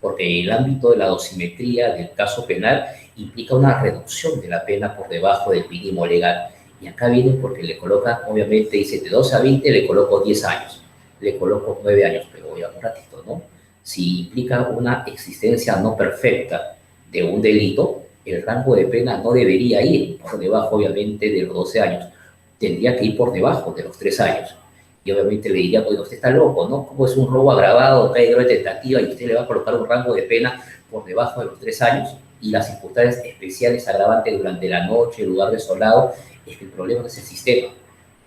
Porque el ámbito de la dosimetría del caso penal implica una reducción de la pena por debajo del mínimo legal. Y acá viene porque le colocan, obviamente, dice de 12 a 20, le coloco 10 años, le coloco 9 años, pero voy a un ratito, ¿no? Si implica una existencia no perfecta de un delito, el rango de pena no debería ir por debajo, obviamente, de los 12 años, tendría que ir por debajo de los 3 años. Y obviamente le diría, oye, usted está loco, ¿no? ¿Cómo es un robo agravado, cae de tentativa y usted le va a colocar un rango de pena por debajo de los 3 años? Y las circunstancias especiales agravantes durante la noche, en lugar desolado, es que el problema no es el sistema.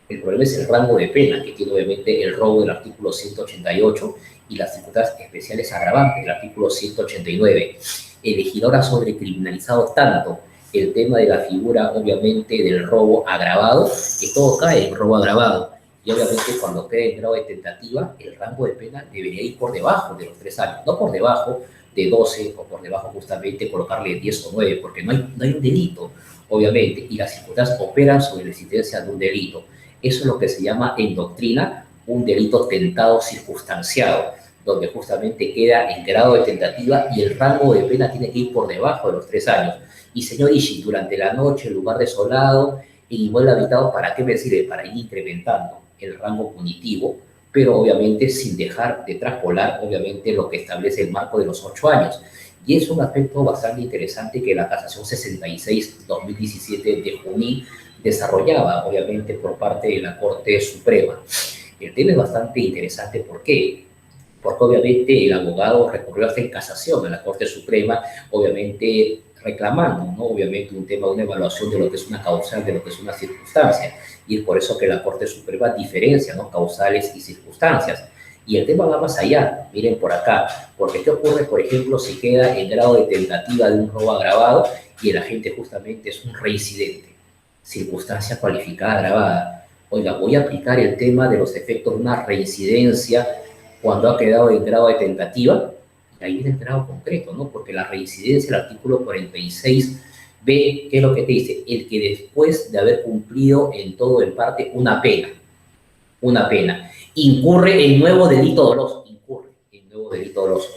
El problema es el rango de pena que tiene obviamente el robo del artículo 188 y las circunstancias especiales agravantes del artículo 189. El legislador ha sobrecriminalizado tanto el tema de la figura, obviamente, del robo agravado, que todo cae en robo agravado. Y obviamente cuando quede en grado de tentativa, el rango de pena debería ir por debajo de los 3 años, no por debajo de 12 o por debajo justamente colocarle 10 o 9, porque no hay un delito, obviamente, y las circunstancias operan sobre la existencia de un delito. Eso es lo que se llama en doctrina un delito tentado circunstanciado, donde justamente queda en grado de tentativa y el rango de pena tiene que ir por debajo de los 3 años. Y señor Ishii, durante la noche, en lugar desolado, en inmueble habitado, ¿para qué me sirve? Para ir incrementando el rango punitivo, pero obviamente sin dejar de traspolar, obviamente, lo que establece el marco de los 8 años. Y es un aspecto bastante interesante que la Casación 66-2017 de Junín desarrollaba, obviamente, por parte de la Corte Suprema. El tema es bastante interesante, ¿por qué? Porque obviamente el abogado recurrió hasta en casación a la Corte Suprema, obviamente reclamando, ¿no? Obviamente un tema, una evaluación de lo que es una causal, de lo que es una circunstancia. Y es por eso que la Corte Suprema diferencia, ¿no? Causales y circunstancias. Y el tema va más allá, miren por acá, porque ¿qué ocurre, por ejemplo, si queda en grado de tentativa de un robo agravado y el agente justamente es un reincidente? Circunstancia cualificada agravada. Oiga, voy a aplicar el tema de los efectos de una reincidencia cuando ha quedado en grado de tentativa, y ahí viene el grado concreto, ¿no? Porque la reincidencia, el artículo 46b, ¿qué es lo que te dice? El que después de haber cumplido en todo o en parte una pena, incurre en nuevo delito doloso,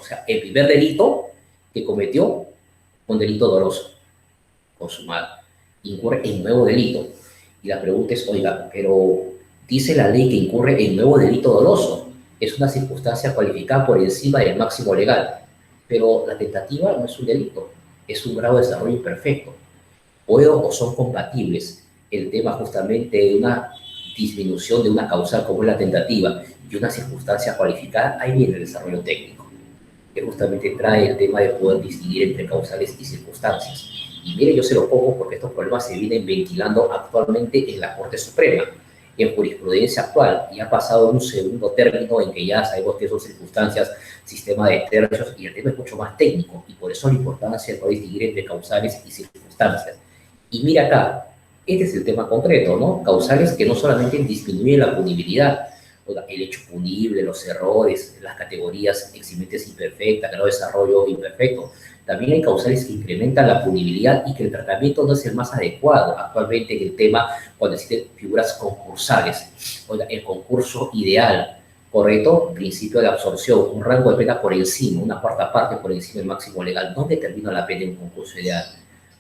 o sea, el primer delito que cometió, un delito doloso, consumado, incurre en nuevo delito. Y la pregunta es, oiga, pero dice la ley que incurre en nuevo delito doloso, es una circunstancia cualificada por encima del máximo legal, pero la tentativa no es un delito, es un grado de desarrollo imperfecto. Puedo o son compatibles el tema justamente de una disminución de una causal como es la tentativa y una circunstancia cualificada, ahí viene el desarrollo técnico, que justamente trae el tema de poder distinguir entre causales y circunstancias. Y mire, yo se lo pongo porque estos problemas se vienen ventilando actualmente en la Corte Suprema, en jurisprudencia actual, y ha pasado un segundo término en que ya sabemos que son circunstancias, sistema de tercios, y el tema es mucho más técnico, y por eso la importancia de poder distinguir entre causales y circunstancias. Y mira acá, este es el tema concreto, ¿no? Causales que no solamente disminuyen la punibilidad, el hecho punible, los errores, las categorías eximentes imperfectas, grado de desarrollo imperfecto. También hay causales que incrementan la punibilidad y que el tratamiento no es el más adecuado actualmente en el tema cuando existen figuras concursales. El concurso ideal, ¿correcto? Principio de absorción, un rango de pena por encima, una cuarta parte por encima del máximo legal. ¿Dónde determina la pena en un concurso ideal?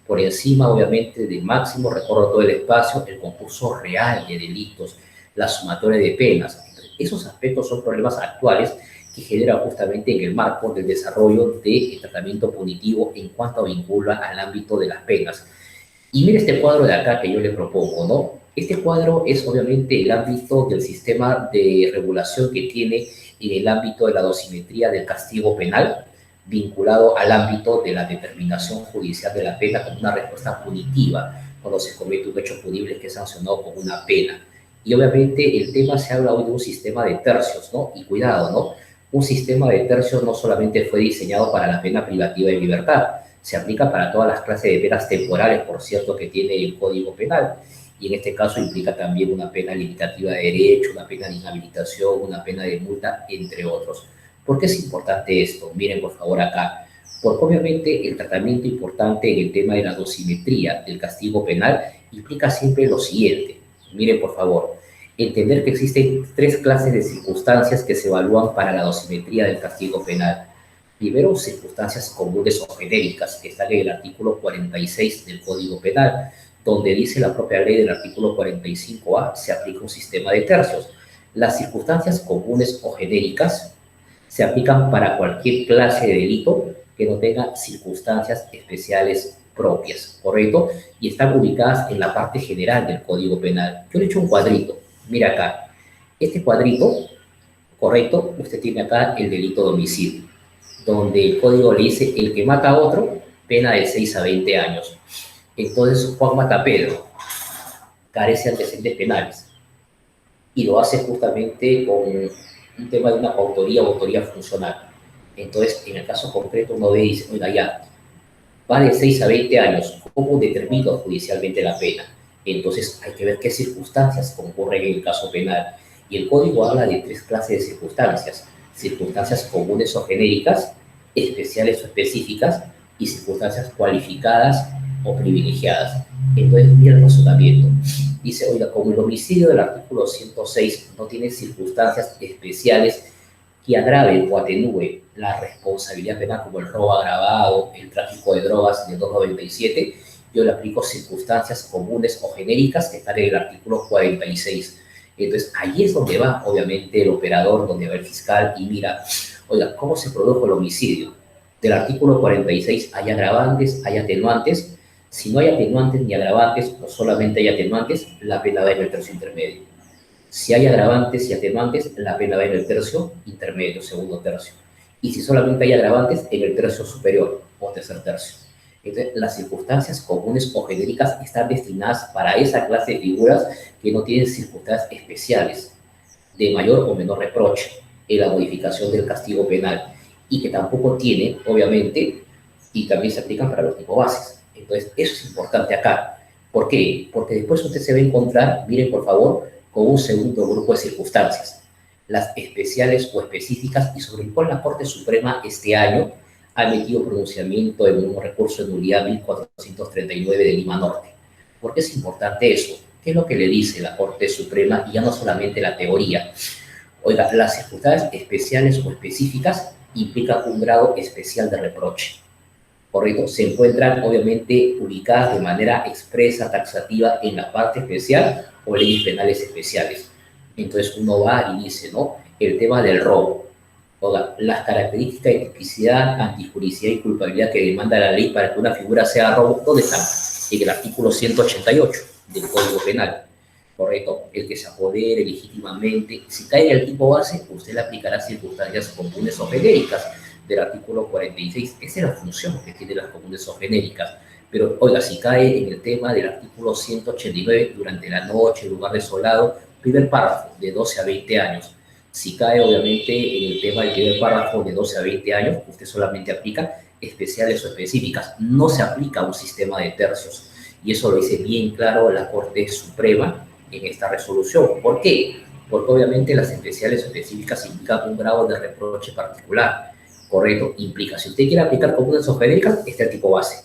Por encima, obviamente, del máximo, recorro todo el espacio, el concurso real de delitos, la sumatoria de penas. Entonces, esos aspectos son problemas actuales que generan justamente en el marco del desarrollo del tratamiento punitivo en cuanto vincula al ámbito de las penas. Y mire este cuadro de acá que yo le propongo, ¿no? Este cuadro es obviamente el ámbito del sistema de regulación que tiene en el ámbito de la dosimetría del castigo penal, vinculado al ámbito de la determinación judicial de la pena como una respuesta punitiva cuando se comete un hecho punible que es sancionado con una pena. Y obviamente el tema se habla hoy de un sistema de tercios, ¿no? Y cuidado, ¿no? Un sistema de tercios no solamente fue diseñado para la pena privativa de libertad, se aplica para todas las clases de penas temporales, por cierto, que tiene el Código Penal. Y en este caso implica también una pena limitativa de derecho, una pena de inhabilitación, una pena de multa, entre otros. ¿Por qué es importante esto? Miren, por favor, acá. Porque obviamente el tratamiento importante en el tema de la dosimetría del castigo penal implica siempre lo siguiente. Miren, por favor, entender que existen tres clases de circunstancias que se evalúan para la dosimetría del castigo penal. Primero, circunstancias comunes o genéricas, que están en el artículo 46 del Código Penal, donde dice la propia ley del artículo 45A, se aplica un sistema de tercios. Las circunstancias comunes o genéricas se aplican para cualquier clase de delito que no tenga circunstancias especiales propias, ¿correcto? Y están ubicadas en la parte general del Código Penal. Yo le he hecho un cuadrito, mira acá. Este cuadrito, correcto, usted tiene acá el delito de homicidio, donde el código le dice el que mata a otro, pena de 6 a 20 años. Entonces Juan mata a Pedro, carece de antecedentes penales, y lo hace justamente con un tema de una autoría o autoría funcional. Entonces, en el caso concreto, uno ve y dice, oiga, ya, va de 6 a 20 años, ¿cómo determino judicialmente la pena? Entonces, hay que ver qué circunstancias concurren en el caso penal. Y el código habla de tres clases de circunstancias: circunstancias comunes o genéricas, especiales o específicas, y circunstancias cualificadas o privilegiadas. Entonces, mira el razonamiento. Dice, oiga, como el homicidio del artículo 106 no tiene circunstancias especiales que agraven o atenúe la responsabilidad penal, como el robo agravado, el tráfico de drogas de 297, yo le aplico circunstancias comunes o genéricas que están en el artículo 46. Entonces, ahí es donde va, obviamente, el operador, donde va el fiscal y mira, oiga, ¿cómo se produjo el homicidio? Del artículo 46, ¿hay agravantes, hay atenuantes? Si no hay atenuantes ni agravantes, o solamente hay atenuantes, la pena va en el tercio intermedio. Si hay agravantes y atenuantes, la pena va en el tercio intermedio, segundo tercio. Y si solamente hay agravantes, en el tercio superior o tercer tercio. Entonces, las circunstancias comunes o genéricas están destinadas para esa clase de figuras que no tienen circunstancias especiales de mayor o menor reproche en la modificación del castigo penal y que tampoco tienen, obviamente, y también se aplican para los tipos bases. Entonces, eso es importante acá. ¿Por qué? Porque después usted se va a encontrar, miren por favor, con un segundo grupo de circunstancias, las especiales o específicas, y sobre el cual la Corte Suprema este año ha emitido pronunciamiento en un recurso de nulidad 1439 de Lima Norte. ¿Por qué es importante eso? ¿Qué es lo que le dice la Corte Suprema? Y ya no solamente la teoría. Oiga, las circunstancias especiales o específicas implican un grado especial de reproche, ¿correcto? Se encuentran obviamente ubicadas de manera expresa, taxativa, en la parte especial o leyes penales especiales. Entonces uno va y dice, ¿no? El tema del robo. Oiga, las características de tipicidad, antijuricidad y culpabilidad que demanda la ley para que una figura sea robo, ¿dónde están? En el artículo 188 del Código Penal, ¿correcto? El que se apodere legítimamente. Si cae en el tipo base, usted le aplicará circunstancias comunes o genéricas del artículo 46. Esa es la función que tienen las comunes o genéricas. Pero, oiga, si cae en el tema del artículo 189, durante la noche, lugar desolado, primer párrafo, de 12 a 20 años. Si cae, obviamente, en el tema del primer párrafo de 12 a 20 años, usted solamente aplica especiales o específicas. No se aplica un sistema de tercios. Y eso lo dice bien claro la Corte Suprema en esta resolución. ¿Por qué? Porque obviamente las especiales o específicas implican un grado de reproche particular. Correcto, implica. Si usted quiere aplicar comunes o genéricas, este es el tipo base.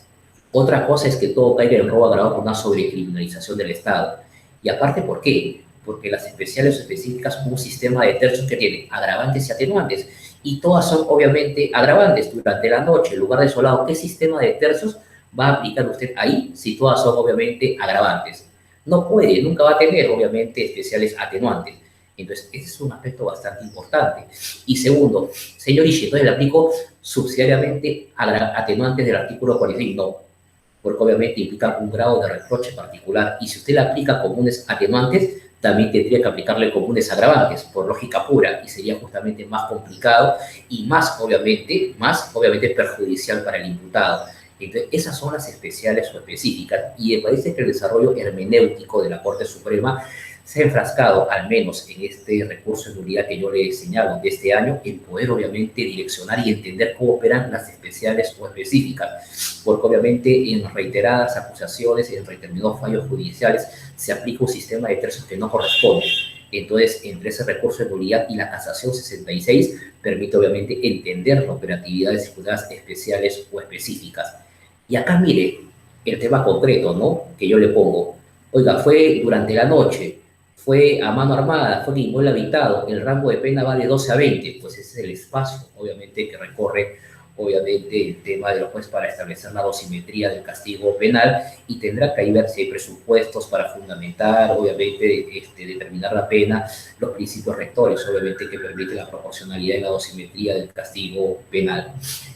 Otra cosa es que todo caiga en el robo agravado con una sobrecriminalización del Estado. Y aparte, ¿por qué? Porque las especiales o específicas, un sistema de tercios que tiene agravantes y atenuantes, y todas son obviamente agravantes durante la noche, el lugar desolado. ¿Qué sistema de tercios va a aplicar usted ahí si todas son obviamente agravantes? No puede, nunca va a tener obviamente especiales atenuantes. Entonces, ese es un aspecto bastante importante. Y segundo, señor Ishii, entonces le aplico subsidiariamente atenuantes del artículo 46. No, porque obviamente implica un grado de reproche particular, y si usted le aplica comunes atenuantes, también tendría que aplicarle comunes agravantes, por lógica pura, y sería justamente más complicado y más obviamente perjudicial para el imputado. Entonces, esas son las especiales o específicas, y me parece que el desarrollo hermenéutico de la Corte Suprema se ha enfrascado, al menos en este recurso de nulidad que yo le he señalado de este año, en poder obviamente direccionar y entender cómo operan las especiales o específicas, porque obviamente en reiteradas acusaciones, en reiterados fallos judiciales, se aplica un sistema de tercios que no corresponde. Entonces, entre ese recurso de nulidad y la casación 66, permite obviamente entender la operatividad de circunstancias especiales o específicas. Y acá mire el tema concreto, ¿no?, que yo le pongo. Oiga, fue durante la noche, fue a mano armada, fue en inmueble habitado, el rango de pena va de 12 a 20, pues ese es el espacio, obviamente, que recorre, obviamente, el tema de los jueces para establecer la dosimetría del castigo penal, y tendrá que ahí ver si hay presupuestos para fundamentar, obviamente, determinar la pena, los principios rectores, obviamente, que permiten la proporcionalidad y la dosimetría del castigo penal.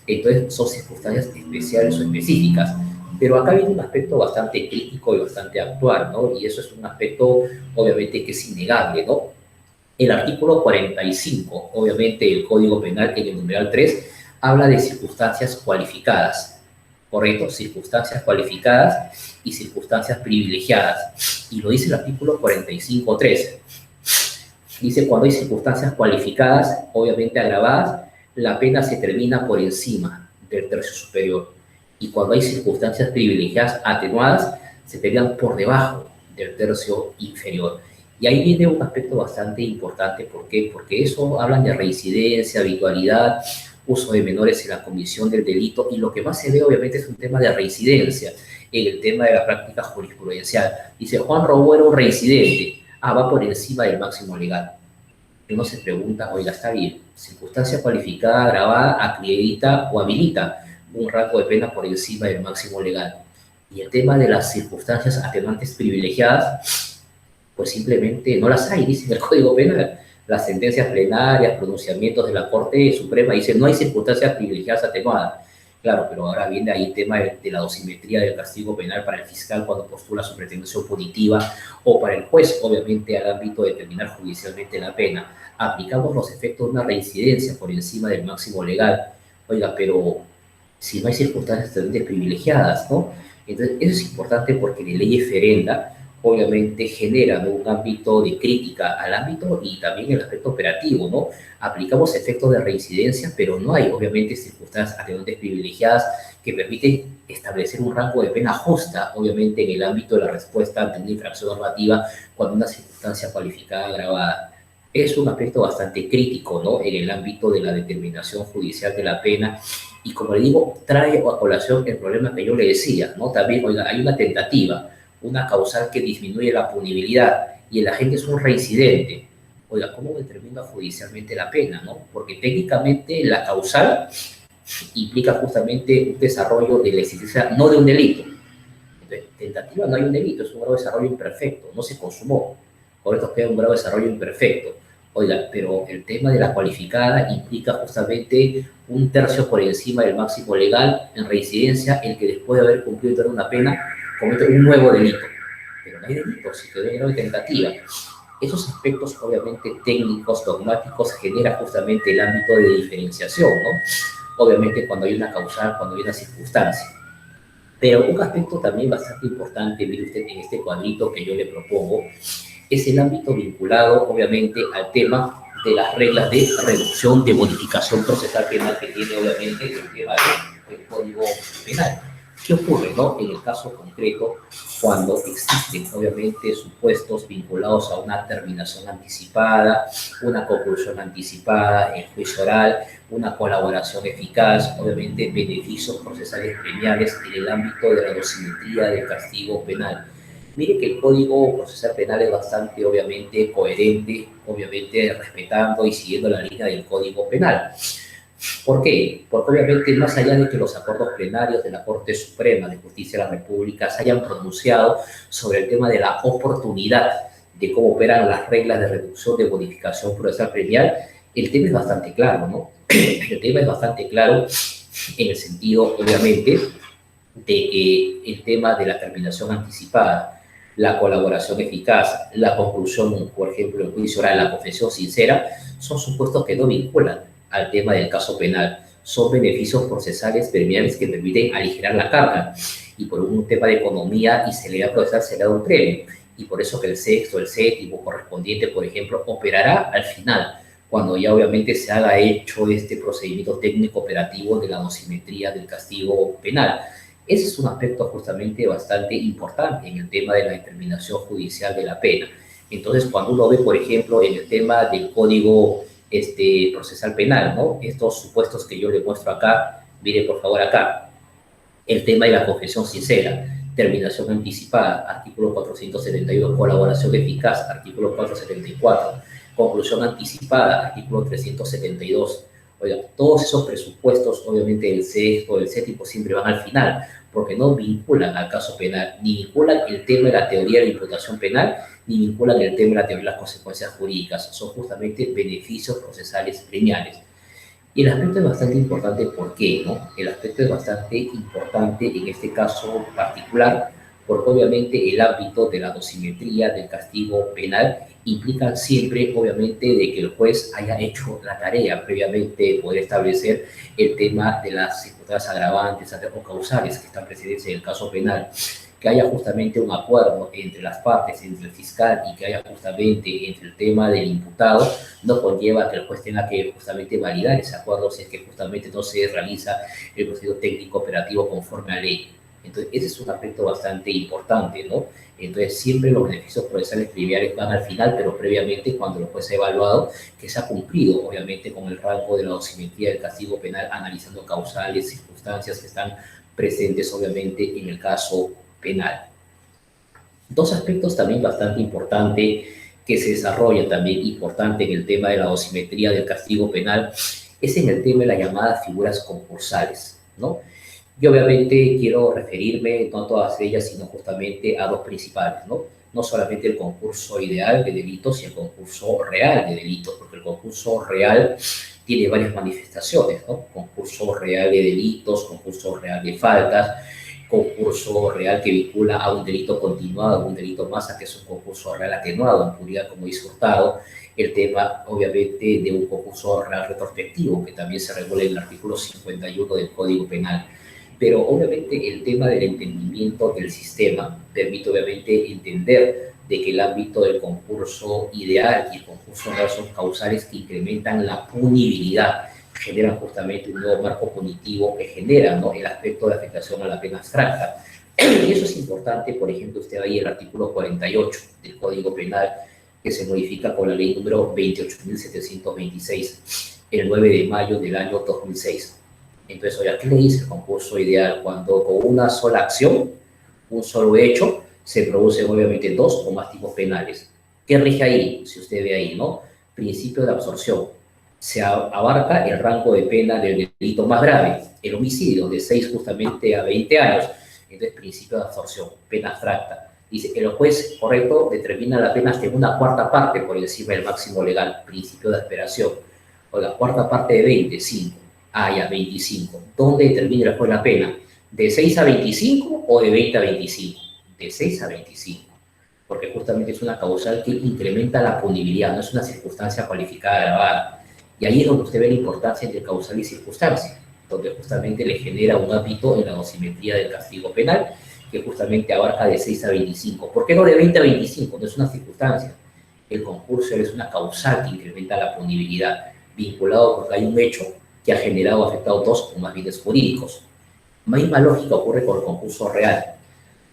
Entonces, son circunstancias especiales o específicas. Pero acá viene un aspecto bastante crítico y bastante actual, ¿no? Y eso es un aspecto, obviamente, que es innegable, ¿no? El artículo 45, obviamente, del Código Penal, en el numeral 3, habla de circunstancias cualificadas, ¿correcto? Circunstancias cualificadas y circunstancias privilegiadas. Y lo dice el artículo 45.3. Dice, cuando hay circunstancias cualificadas, obviamente agravadas, la pena se termina por encima del tercio superior. Y cuando hay circunstancias privilegiadas atenuadas, se terminan por debajo del tercio inferior. Y ahí viene un aspecto bastante importante. ¿Por qué? Porque eso hablan de reincidencia, habitualidad, uso de menores en la comisión del delito, y lo que más se ve obviamente es un tema de reincidencia en el tema de la práctica jurisprudencial. Dice, Juan Robó era un reincidente, va por encima del máximo legal. Uno se pregunta, oiga, está bien, circunstancia cualificada, agravada, acredita o habilita un rango de pena por encima del máximo legal. Y el tema de las circunstancias atenuantes privilegiadas, pues simplemente no las hay, dice el Código Penal. Las sentencias plenarias, pronunciamientos de la Corte Suprema dicen no hay circunstancias privilegiadas atenuadas. Claro, pero ahora viene ahí el tema de la dosimetría del castigo penal para el fiscal cuando postula su pretensión punitiva, o para el juez, obviamente, al ámbito de determinar judicialmente la pena. Aplicamos los efectos de una reincidencia por encima del máximo legal. Oiga, pero si no hay circunstancias privilegiadas, ¿no? Entonces, eso es importante porque la ley ferenda, obviamente, genera, ¿no?, un ámbito de crítica al ámbito y también el aspecto operativo, ¿no? Aplicamos efectos de reincidencia, pero no hay, obviamente, circunstancias atenuantes privilegiadas que permiten establecer un rango de pena justa, obviamente, en el ámbito de la respuesta ante una infracción normativa cuando una circunstancia cualificada agravada. Es un aspecto bastante crítico, ¿no?, en el ámbito de la determinación judicial de la pena. Y como le digo, trae a colación el problema que yo le decía, ¿no? También, oiga, hay una tentativa, una causal que disminuye la punibilidad y el agente es un reincidente. Oiga, ¿cómo determina judicialmente la pena, no? Porque técnicamente la causal implica justamente un desarrollo de la existencia, no de un delito. Entonces, tentativa no hay un delito, es un grado de desarrollo imperfecto, no se consumó. Por esto queda un grado de desarrollo imperfecto. Oiga, pero el tema de la cualificada implica justamente un tercio por encima del máximo legal en reincidencia, el que después de haber cumplido toda una pena comete un nuevo delito. Pero no hay delito, si quedó en grado de tentativa. Esos aspectos, obviamente, técnicos, dogmáticos, generan justamente el ámbito de diferenciación, ¿no? Obviamente, cuando hay una causal, cuando hay una circunstancia. Pero un aspecto también bastante importante, mire usted, en este cuadrito que yo le propongo, es el ámbito vinculado, obviamente, al tema de las reglas de reducción de modificación procesal penal que tiene, obviamente, el tema del Código Penal. ¿Qué ocurre, no?, en el caso concreto cuando existen, obviamente, supuestos vinculados a una terminación anticipada, una conclusión anticipada, el juicio oral, una colaboración eficaz, obviamente, beneficios procesales premiales en el ámbito de la dosimetría del castigo penal? Mire que el Código Procesal Penal es bastante, obviamente, coherente, obviamente, respetando y siguiendo la línea del Código Penal. ¿Por qué? Porque obviamente, más allá de que los acuerdos plenarios de la Corte Suprema de Justicia de la República se hayan pronunciado sobre el tema de la oportunidad de cómo operan las reglas de reducción de modificación procesal penal, el tema es bastante claro, ¿no? El tema es bastante claro en el sentido, obviamente, de que el tema de la terminación anticipada, la colaboración eficaz, la conclusión, por ejemplo, el juicio oral, la confesión sincera, son supuestos que no vinculan al tema del caso penal. Son beneficios procesales premiales que permiten aligerar la carga y por un tema de economía y celeridad procesal se le da un premio. Y por eso que el sexto, el séptimo correspondiente, por ejemplo, operará al final, cuando ya obviamente se haga hecho este procedimiento técnico operativo de la dosimetría del castigo penal. Ese es un aspecto justamente bastante importante en el tema de la determinación judicial de la pena. Entonces, cuando uno ve, por ejemplo, en el tema del Código Procesal Penal, ¿no? Estos supuestos que yo le muestro acá, mire por favor acá, el tema de la confesión sincera, terminación anticipada, artículo 472, colaboración eficaz, artículo 474, conclusión anticipada, artículo 372. Oiga, todos esos presupuestos, obviamente el sexto, el séptimo, siempre van al final, porque no vinculan al caso penal, ni vinculan el tema de la teoría de la imputación penal, ni vinculan el tema de la teoría de las consecuencias jurídicas. Son justamente beneficios procesales premiales. Y el aspecto es bastante importante, ¿por qué? ¿No? El aspecto es bastante importante en este caso particular, porque obviamente el ámbito de la dosimetría del castigo penal implica siempre, obviamente, de que el juez haya hecho la tarea previamente, poder establecer el tema de las circunstancias agravantes o causales que están presentes en el caso penal, que haya justamente un acuerdo entre las partes, entre el fiscal y que haya justamente entre el tema del imputado, no conlleva que el juez tenga que justamente validar ese acuerdo si es que justamente no se realiza el procedimiento técnico operativo conforme a ley. Entonces, ese es un aspecto bastante importante, ¿no? Entonces, siempre los beneficios procesales triviales van al final, pero previamente, cuando el juez ha evaluado que se ha cumplido, obviamente, con el rango de la dosimetría del castigo penal, analizando causales, circunstancias que están presentes, obviamente, en el caso penal. Dos aspectos también bastante importantes que se desarrolla también importante en el tema de la dosimetría del castigo penal es en el tema de las llamadas figuras concursales, ¿no? Yo obviamente quiero referirme no a todas ellas, sino justamente a dos principales, ¿no? No solamente el concurso ideal de delitos y el concurso real de delitos, porque el concurso real tiene varias manifestaciones, ¿no? Concurso real de delitos, concurso real de faltas, concurso real que vincula a un delito continuado, a un delito masa, que es un concurso real atenuado, en puridad, como dice Hurtado, el tema, obviamente, de un concurso real retrospectivo, que también se regula en el artículo 51 del Código Penal. Pero, obviamente, el tema del entendimiento del sistema permite, obviamente, entender de que el ámbito del concurso ideal y el concurso real son causales que incrementan la punibilidad, generan justamente un nuevo marco punitivo que genera, ¿no?, el aspecto de afectación a la pena abstracta. Y eso es importante, por ejemplo, usted ve ahí el artículo 48 del Código Penal, que se modifica con la ley número 28.726, el 9 de mayo del año 2006. Entonces, oiga, ¿qué le dice el concurso ideal? Cuando con una sola acción, un solo hecho, se producen obviamente dos o más tipos penales. ¿Qué rige ahí? Si usted ve ahí, ¿no? Principio de absorción. Se abarca el rango de pena del delito más grave, el homicidio, de 6 justamente a 20 años. Entonces, principio de absorción, pena abstracta. Dice que el juez, correcto, determina la pena hasta en una cuarta parte por encima del máximo legal, principio de asperación. O la cuarta parte de 20, 5. Ah, ya, 25. ¿Dónde determina el juez la pena? ¿De 6 a 25 o de 20 a 25? De 6 a 25. Porque justamente es una causal que incrementa la punibilidad, no es una circunstancia cualificada agravada. Y ahí es donde usted ve la importancia entre causal y circunstancia, donde justamente le genera un ámbito en la dosimetría del castigo penal, que justamente abarca de 6 a 25. ¿Por qué no de 20 a 25? No es una circunstancia. El concurso es una causal que incrementa la punibilidad, vinculado porque hay un hecho que ha generado o afectado dos o más bienes jurídicos. La misma lógica ocurre con el concurso real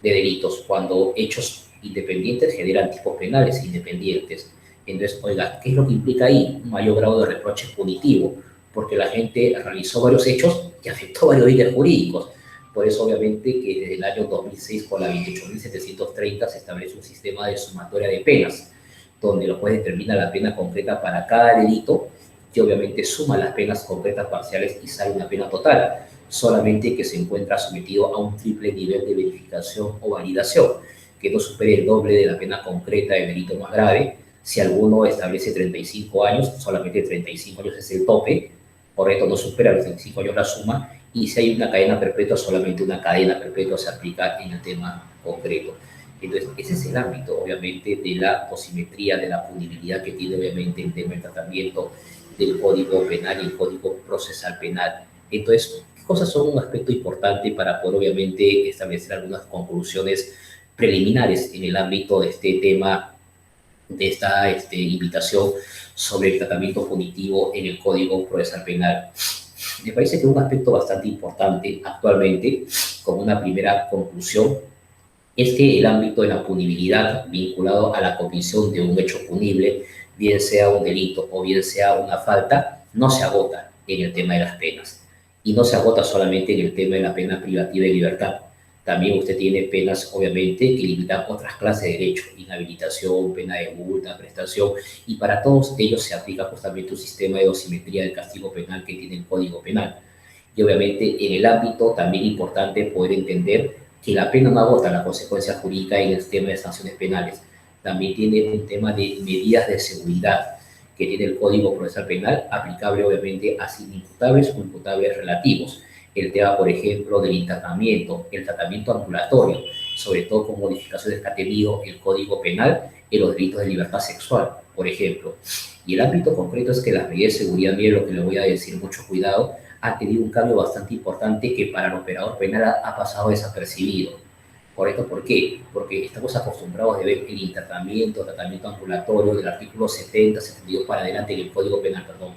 de delitos, cuando hechos independientes generan tipos penales independientes. Entonces, oiga, ¿qué es lo que implica ahí? Un mayor grado de reproche punitivo, porque la gente realizó varios hechos que afectó varios bienes jurídicos. Por eso, obviamente, que desde el año 2006, con la 28.730, se establece un sistema de sumatoria de penas, donde el juez determina la pena concreta para cada delito, que obviamente suma las penas concretas parciales y sale una pena total, solamente que se encuentra sometido a un triple nivel de verificación o validación, que no supere el doble de la pena concreta del delito más grave. Si alguno establece 35 años, solamente 35 años es el tope, por esto no supera los 35 años la suma, y si hay una cadena perpetua, solamente una cadena perpetua se aplica en el tema concreto. Entonces, ese es el ámbito, obviamente, de la dosimetría, de la punibilidad que tiene, obviamente, el tema del tratamiento del Código Penal y el Código Procesal Penal. Entonces, ¿qué cosas son un aspecto importante para poder, obviamente, establecer algunas conclusiones preliminares en el ámbito de este tema, de esta invitación sobre el tratamiento punitivo en el Código Procesal Penal? Me parece que un aspecto bastante importante actualmente, como una primera conclusión, es que el ámbito de la punibilidad vinculado a la comisión de un hecho punible, bien sea un delito o bien sea una falta, no se agota en el tema de las penas. Y no se agota solamente en el tema de la pena privativa de libertad. También usted tiene penas, obviamente, que limitan otras clases de derechos, inhabilitación, pena de multa, prestación, y para todos ellos se aplica justamente un sistema de dosimetría del castigo penal que tiene el Código Penal. Y obviamente en el ámbito también importante poder entender que la pena no agota la consecuencia jurídica en el tema de sanciones penales. También tiene un tema de medidas de seguridad que tiene el Código Procesal Penal, aplicable obviamente a imputables o imputables relativos. El tema, por ejemplo, del internamiento, el tratamiento ambulatorio, sobre todo con modificaciones que ha tenido el Código Penal en los delitos de libertad sexual, por ejemplo. Y el ámbito concreto es que las medidas de seguridad, mire lo que le voy a decir, mucho cuidado, ha tenido un cambio bastante importante que para el operador penal ha pasado desapercibido. ¿Correcto? ¿Por qué? Porque estamos acostumbrados a ver el internamiento, tratamiento ambulatorio del artículo 70, 72 para adelante del Código Penal, perdón.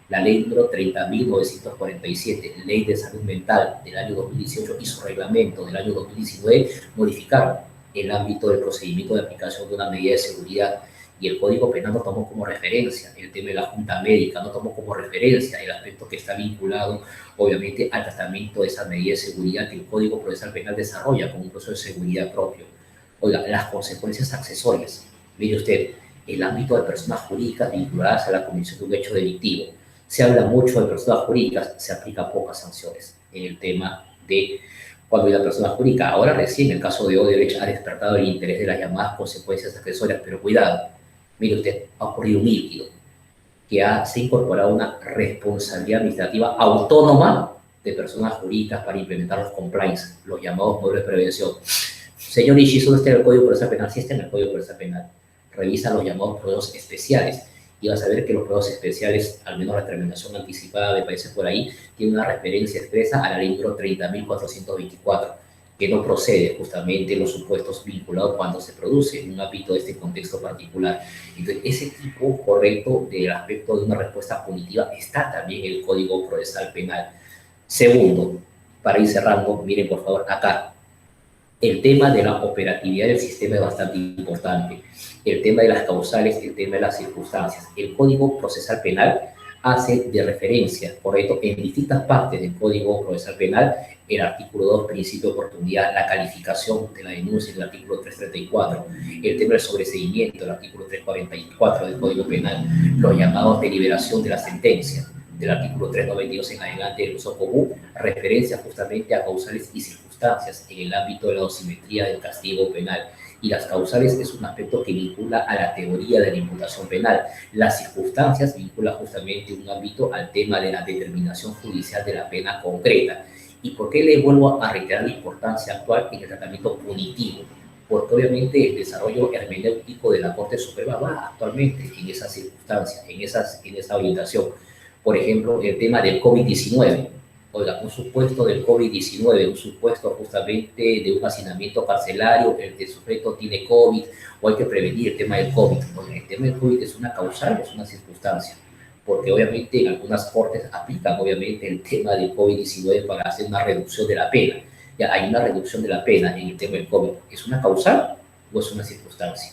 La ley número 30.947, Ley de Salud Mental del año 2018 y su reglamento del año 2019 modificaron el ámbito del procedimiento de aplicación de una medida de seguridad. Y el Código Penal no tomó como referencia el tema de la Junta Médica, no tomó como referencia el aspecto que está vinculado, obviamente, al tratamiento de esa medida de seguridad que el Código Procesal Penal desarrolla como un proceso de seguridad propio. Oiga, las consecuencias accesorias. Mire usted, el ámbito de personas jurídicas vinculadas a la comisión de un hecho delictivo. Se habla mucho de personas jurídicas, se aplican pocas sanciones en el tema de cuando la persona jurídica. Ahora recién el caso de Odebrecht ha despertado el interés de las llamadas consecuencias accesorias, pero cuidado. Mire usted, ha ocurrido un líquido que se ha incorporado una responsabilidad administrativa autónoma de personas jurídicas para implementar los compliance, los llamados modelos de prevención. Señor Ishii, ¿dónde está el Código Procesal Penal? Sí está en el Código Procesal Penal. Revisa los llamados procesos especiales y vas a ver que los procesos especiales, al menos la terminación anticipada, me parece por ahí, tiene una referencia expresa a la ley número 30.424, que no procede justamente los supuestos vinculados cuando se produce en un ámbito de este contexto particular. Entonces, ese tipo correcto del aspecto de una respuesta punitiva está también en el Código Procesal Penal. Segundo, para ir cerrando, miren por favor acá, el tema de la operatividad del sistema es bastante importante. El tema de las causales, el tema de las circunstancias. El Código Procesal Penal hace de referencia, correcto, en distintas partes del Código Procesal Penal, el artículo 2, principio de oportunidad, la calificación de la denuncia, el artículo 334, el tema del sobreseimiento, el artículo 344 del Código Penal, los llamados de liberación de la sentencia, del artículo 392 en adelante del uso común, referencia justamente a causales y circunstancias en el ámbito de la dosimetría del castigo penal. Y las causales es un aspecto que vincula a la teoría de la imputación penal. Las circunstancias vincula justamente un ámbito al tema de la determinación judicial de la pena concreta. ¿Y por qué le vuelvo a reiterar la importancia actual en el tratamiento punitivo? Porque obviamente el desarrollo hermenéutico de la Corte Suprema va actualmente en esas circunstancias, en esa orientación. Por ejemplo, el tema del COVID-19. Oiga, un supuesto del COVID-19, un supuesto justamente de un hacinamiento carcelario, el sujeto tiene COVID o hay que prevenir el tema del COVID. Oiga, el tema del COVID es una causal, es una circunstancia, porque obviamente en algunas cortes aplican obviamente el tema del COVID-19 para hacer una reducción de la pena. Ya hay una reducción de la pena en el tema del COVID. ¿Es una causal o es una circunstancia?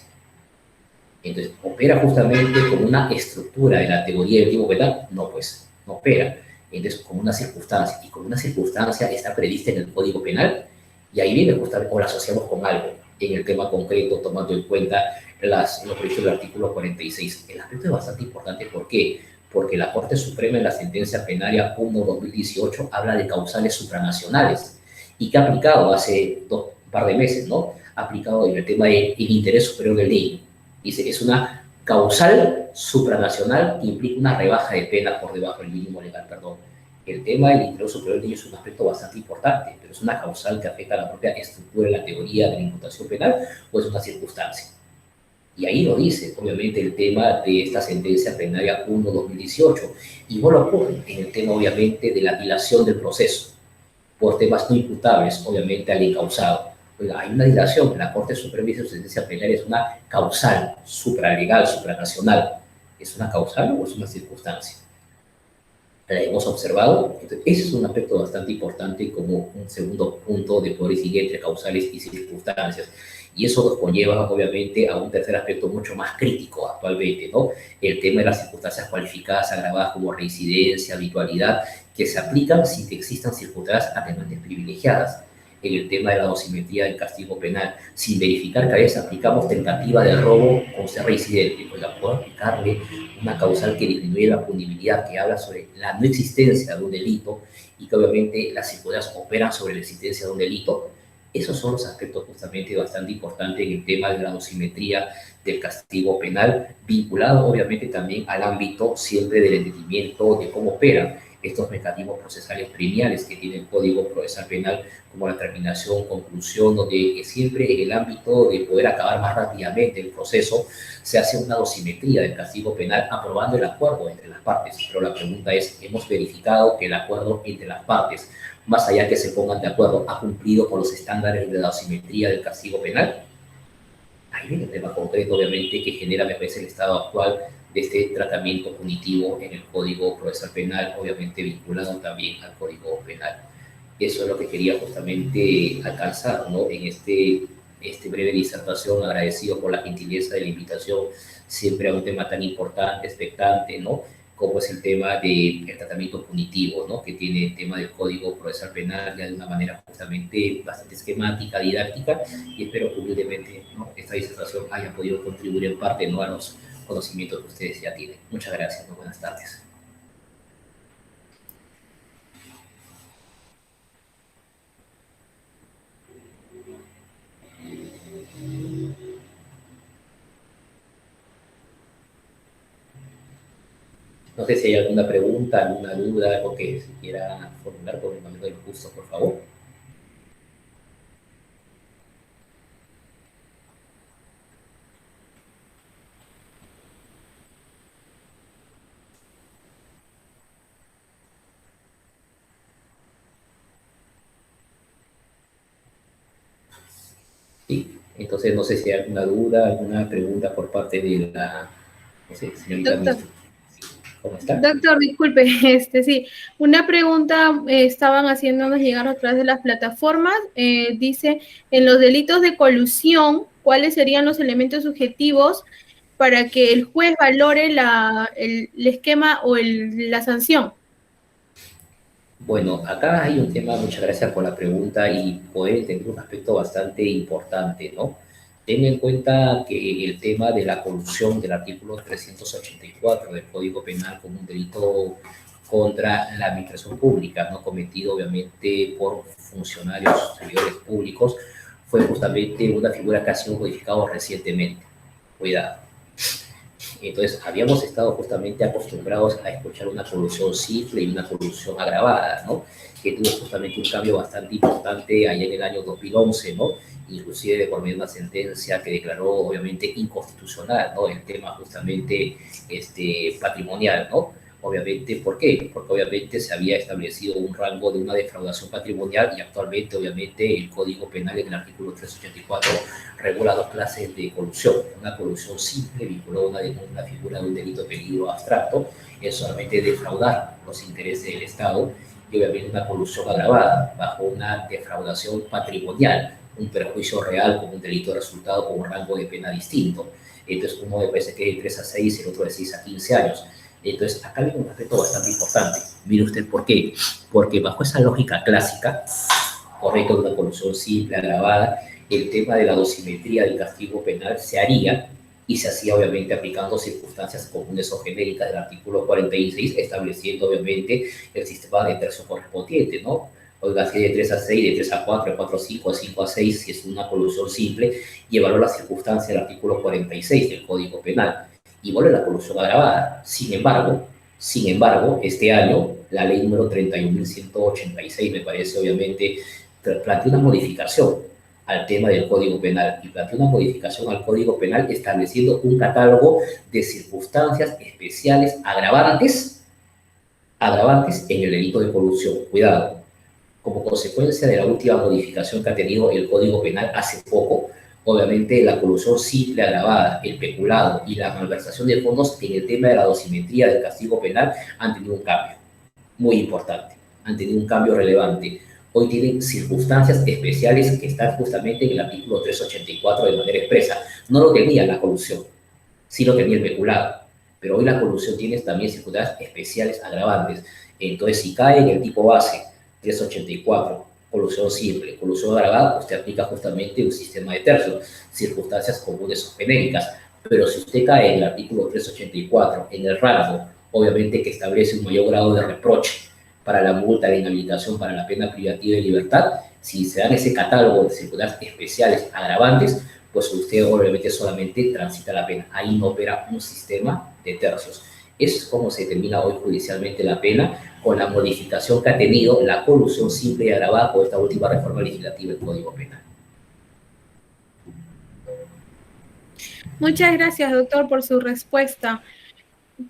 Entonces, ¿opera justamente como una estructura de la teoría del tipo penal? No, pues, no opera. Entonces, como una circunstancia, y como una circunstancia está prevista en el Código Penal, y ahí viene justamente, o la asociamos con algo, en el tema concreto, tomando en cuenta los previstos del artículo 46. El aspecto es bastante importante, ¿por qué? Porque la Corte Suprema en la sentencia plenaria 1/2018 habla de causales supranacionales, y que ha aplicado hace un par de meses, ¿no? Ha aplicado en el tema del interés superior del niño. Dice que es una causal supranacional que implica una rebaja de pena por debajo del mínimo legal, perdón. El tema del interés superior del niño es un aspecto bastante importante, pero es una causal que afecta a la propia estructura de la teoría de la imputación penal o es una circunstancia. Y ahí lo dice, obviamente, el tema de esta sentencia plenaria 1/2018. Y no lo ocurre en el tema, obviamente, de la dilación del proceso, por temas no imputables, obviamente, al incausado. Oiga, hay una dilación, la Corte Suprema dice que su sentencia plenaria es una causal, supralegal, supranacional. ¿Es una causal o es una circunstancia? La hemos observado. Entonces, ese es un aspecto bastante importante como un segundo punto de poder distinguir entre causales y circunstancias. Y eso nos conlleva, obviamente, a un tercer aspecto mucho más crítico actualmente, ¿no? El tema de las circunstancias cualificadas agravadas como reincidencia, habitualidad, que se aplican sin que existan circunstancias atenuantes privilegiadas. En el tema de la dosimetría del castigo penal, sin verificar que a veces aplicamos tentativa de robo con ser reincidente. Pues la puedo aplicarle una causal que disminuye la punibilidad, que habla sobre la no existencia de un delito y que obviamente las circunstancias operan sobre la existencia de un delito. Esos son los aspectos justamente bastante importantes en el tema de la dosimetría del castigo penal, vinculado obviamente también al ámbito siempre del entendimiento de cómo operan estos mecanismos procesales premiales que tiene el Código Procesal Penal, como la terminación, conclusión, donde siempre en el ámbito de poder acabar más rápidamente el proceso, se hace una dosimetría del castigo penal aprobando el acuerdo entre las partes. Pero la pregunta es, ¿hemos verificado que el acuerdo entre las partes, más allá que se pongan de acuerdo, ha cumplido con los estándares de la dosimetría del castigo penal? Ahí viene el tema concreto, obviamente, que genera, me parece, el estado actual de este tratamiento punitivo en el Código Procesal Penal, obviamente vinculado también al Código Penal. Eso es lo que quería justamente alcanzar, ¿no? En este breve disertación, agradecido por la gentileza de la invitación, siempre a un tema tan importante, expectante, ¿no? Como es el tema del tratamiento punitivo, ¿no? Que tiene el tema del Código Procesal Penal ya de una manera justamente bastante esquemática, didáctica, y espero que humildemente, ¿no?, esta disertación haya podido contribuir en parte, ¿no?, a los conocimientos que ustedes ya tienen. Muchas gracias, muy buenas tardes. No sé si hay alguna pregunta, alguna duda, algo que se quiera formular por el momento del curso, por favor. Sí, entonces no sé si hay alguna duda, alguna pregunta por parte de la, no sé, señorita ministra. ¿Cómo está? Doctor, disculpe, sí, una pregunta estaban haciéndonos llegar a través de las plataformas. Dice, en los delitos de colusión, ¿cuáles serían los elementos subjetivos para que el juez valore el esquema o la sanción? Bueno, acá hay un tema, muchas gracias por la pregunta y puede tener un aspecto bastante importante, ¿no? Ten en cuenta que el tema de la colusión del artículo 384 del Código Penal como un delito contra la administración pública, ¿no?, cometido obviamente por funcionarios servidores públicos, fue justamente una figura que ha sido modificado recientemente. Cuidado. Entonces, habíamos estado justamente acostumbrados a escuchar una colusión simple y una colusión agravada, ¿no?, que tuvo justamente un cambio bastante importante allá en el año 2011, ¿no?, inclusive por medio de una sentencia que declaró obviamente inconstitucional, ¿no?, el tema justamente patrimonial, ¿no? Obviamente, ¿por qué? Porque obviamente se había establecido un rango de una defraudación patrimonial y actualmente, obviamente, el Código Penal en el artículo 384 regula dos clases de colusión. Una colusión simple, vinculada a una figura de un delito de peligro abstracto, es solamente defraudar los intereses del Estado, y obviamente una colusión agravada, bajo una defraudación patrimonial, un perjuicio real como un delito de resultado con un rango de pena distinto. Entonces, uno me parece que es de 3 a 6 y el otro de 6 a 15 años. Entonces, acá viene un aspecto bastante importante. Mire usted por qué. Porque bajo esa lógica clásica, correcto, de una colusión simple, agravada, el tema de la dosimetría del castigo penal se haría y se hacía obviamente aplicando circunstancias comunes o genéricas del artículo 46, estableciendo obviamente el sistema de tercio correspondiente, ¿no? Oiga, si de 3 a 6, de 3 a 4, de 4 a 5, de 5 a 6, si es una colusión simple, llevarlo a la circunstancia del artículo 46 del Código Penal y vuelve la colusión agravada. Sin embargo, este año la ley número 31.186, me parece, obviamente, plantea una modificación al tema del Código Penal y plantea una modificación al Código Penal estableciendo un catálogo de circunstancias especiales agravantes en el delito de corrupción. Cuidado, como consecuencia de la última modificación que ha tenido el Código Penal hace poco, obviamente la colusión simple agravada, el peculado y la malversación de fondos en el tema de la dosimetría del castigo penal han tenido un cambio muy importante, han tenido un cambio relevante. Hoy tienen circunstancias especiales que están justamente en el artículo 384 de manera expresa. No lo tenía la colusión, sí lo tenía el peculado, pero hoy la colusión tiene también circunstancias especiales agravantes. Entonces, si cae en el tipo base 384, colusión simple, colusión agravada, usted aplica justamente un sistema de tercios, circunstancias comunes o genéricas. Pero si usted cae en el artículo 384, en el rango, obviamente que establece un mayor grado de reproche para la multa de inhabilitación para la pena privativa de libertad, si se dan ese catálogo de circunstancias especiales agravantes, pues usted obviamente solamente transita la pena. Ahí no opera un sistema de tercios. Eso es como se determina hoy judicialmente la pena, con la modificación que ha tenido la colusión simple y agravada por esta última reforma legislativa del Código Penal. Muchas gracias, doctor, por su respuesta.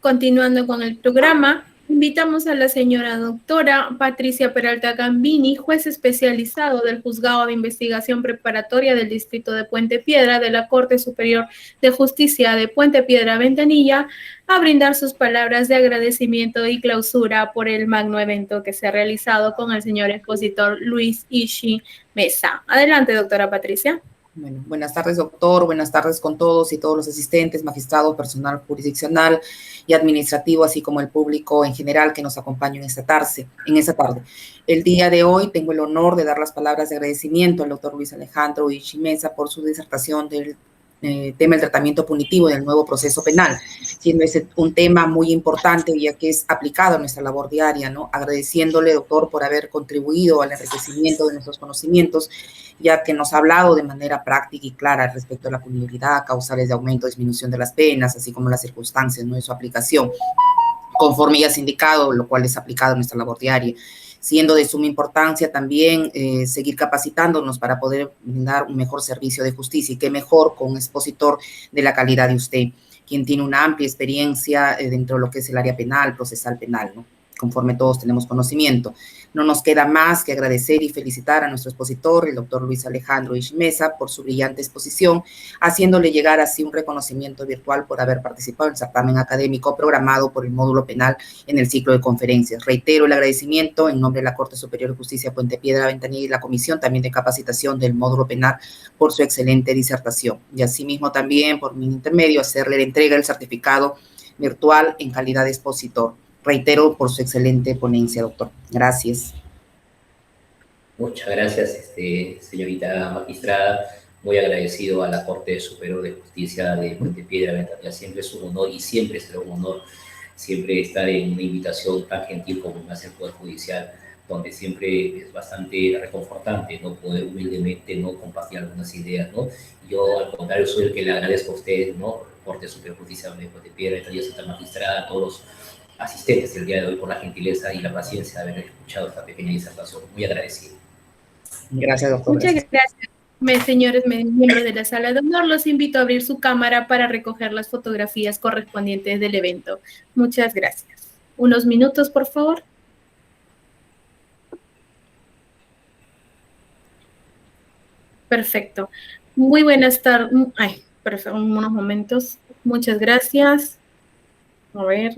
Continuando con el programa, invitamos a la señora doctora Patricia Peralta Gambini, juez especializado del Juzgado de Investigación Preparatoria del Distrito de Puente Piedra de la Corte Superior de Justicia de Puente Piedra Ventanilla, a brindar sus palabras de agradecimiento y clausura por el magno evento que se ha realizado con el señor expositor Luis Ishi Mesa. Adelante, doctora Patricia. Bueno, buenas tardes, doctor. Buenas tardes con todos y todos los asistentes, magistrados, personal jurisdiccional y administrativo, así como el público en general que nos acompaña en esta tarde. El día de hoy tengo el honor de dar las palabras de agradecimiento al doctor Luis Alejandro Ishi Mesa por su disertación del tema del tratamiento punitivo del nuevo proceso penal, siendo ese un tema muy importante ya que es aplicado a nuestra labor diaria, ¿no? Agradeciéndole, doctor, por haber contribuido al enriquecimiento de nuestros conocimientos, ya que nos ha hablado de manera práctica y clara respecto a la punibilidad, causales de aumento o disminución de las penas, así como las circunstancias, ¿no?, de su aplicación, conforme ya has indicado, lo cual es aplicado en nuestra labor diaria, siendo de suma importancia también seguir capacitándonos para poder brindar un mejor servicio de justicia, y qué mejor con un expositor de la calidad de usted, quien tiene una amplia experiencia dentro de lo que es el área penal, procesal penal, ¿no?, conforme todos tenemos conocimiento. No nos queda más que agradecer y felicitar a nuestro expositor, el doctor Luis Alejandro Ishi Mesa, por su brillante exposición, haciéndole llegar así un reconocimiento virtual por haber participado en el certamen académico programado por el módulo penal en el ciclo de conferencias. Reitero el agradecimiento en nombre de la Corte Superior de Justicia Puente Piedra Ventanilla y la Comisión también de Capacitación del módulo penal por su excelente disertación. Y asimismo también, por mi intermedio, hacerle la entrega del certificado virtual en calidad de expositor. Reitero por su excelente ponencia, doctor. Gracias. Muchas gracias, señorita magistrada. Muy agradecido a la Corte Superior de Justicia de Puente Piedra Ventanilla. Siempre es un honor y siempre será un honor siempre estar en una invitación tan gentil como me hace el Poder Judicial, donde siempre es bastante reconfortante, ¿no?, poder humildemente, ¿no?, compartir algunas ideas, ¿no? Yo, al contrario, soy el que le agradezco a ustedes, ¿no?, Corte Superior de Justicia de Puente Piedra Ventanilla, señorita magistrada, a todos los asistentes el día de hoy por la gentileza y la paciencia de haber escuchado esta pequeña disertación. Muy agradecido. Gracias, doctor. Muchas gracias, señores miembros de la sala de honor. Los invito a abrir su cámara para recoger las fotografías correspondientes del evento. Muchas gracias. Unos minutos, por favor. Perfecto. Muy buenas tardes. Ay, perfecto, unos momentos. Muchas gracias. A ver.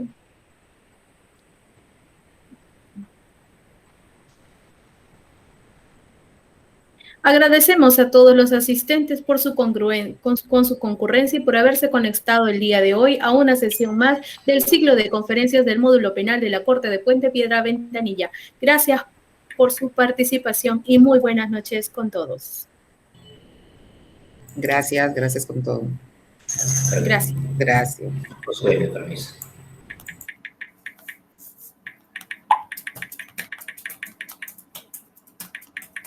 Agradecemos a todos los asistentes por su con su concurrencia y por haberse conectado el día de hoy a una sesión más del ciclo de conferencias del módulo penal de la Corte de Puente Piedra Ventanilla. Gracias por su participación y muy buenas noches con todos. Gracias con todo. Gracias. Gracias. Pues, permiso.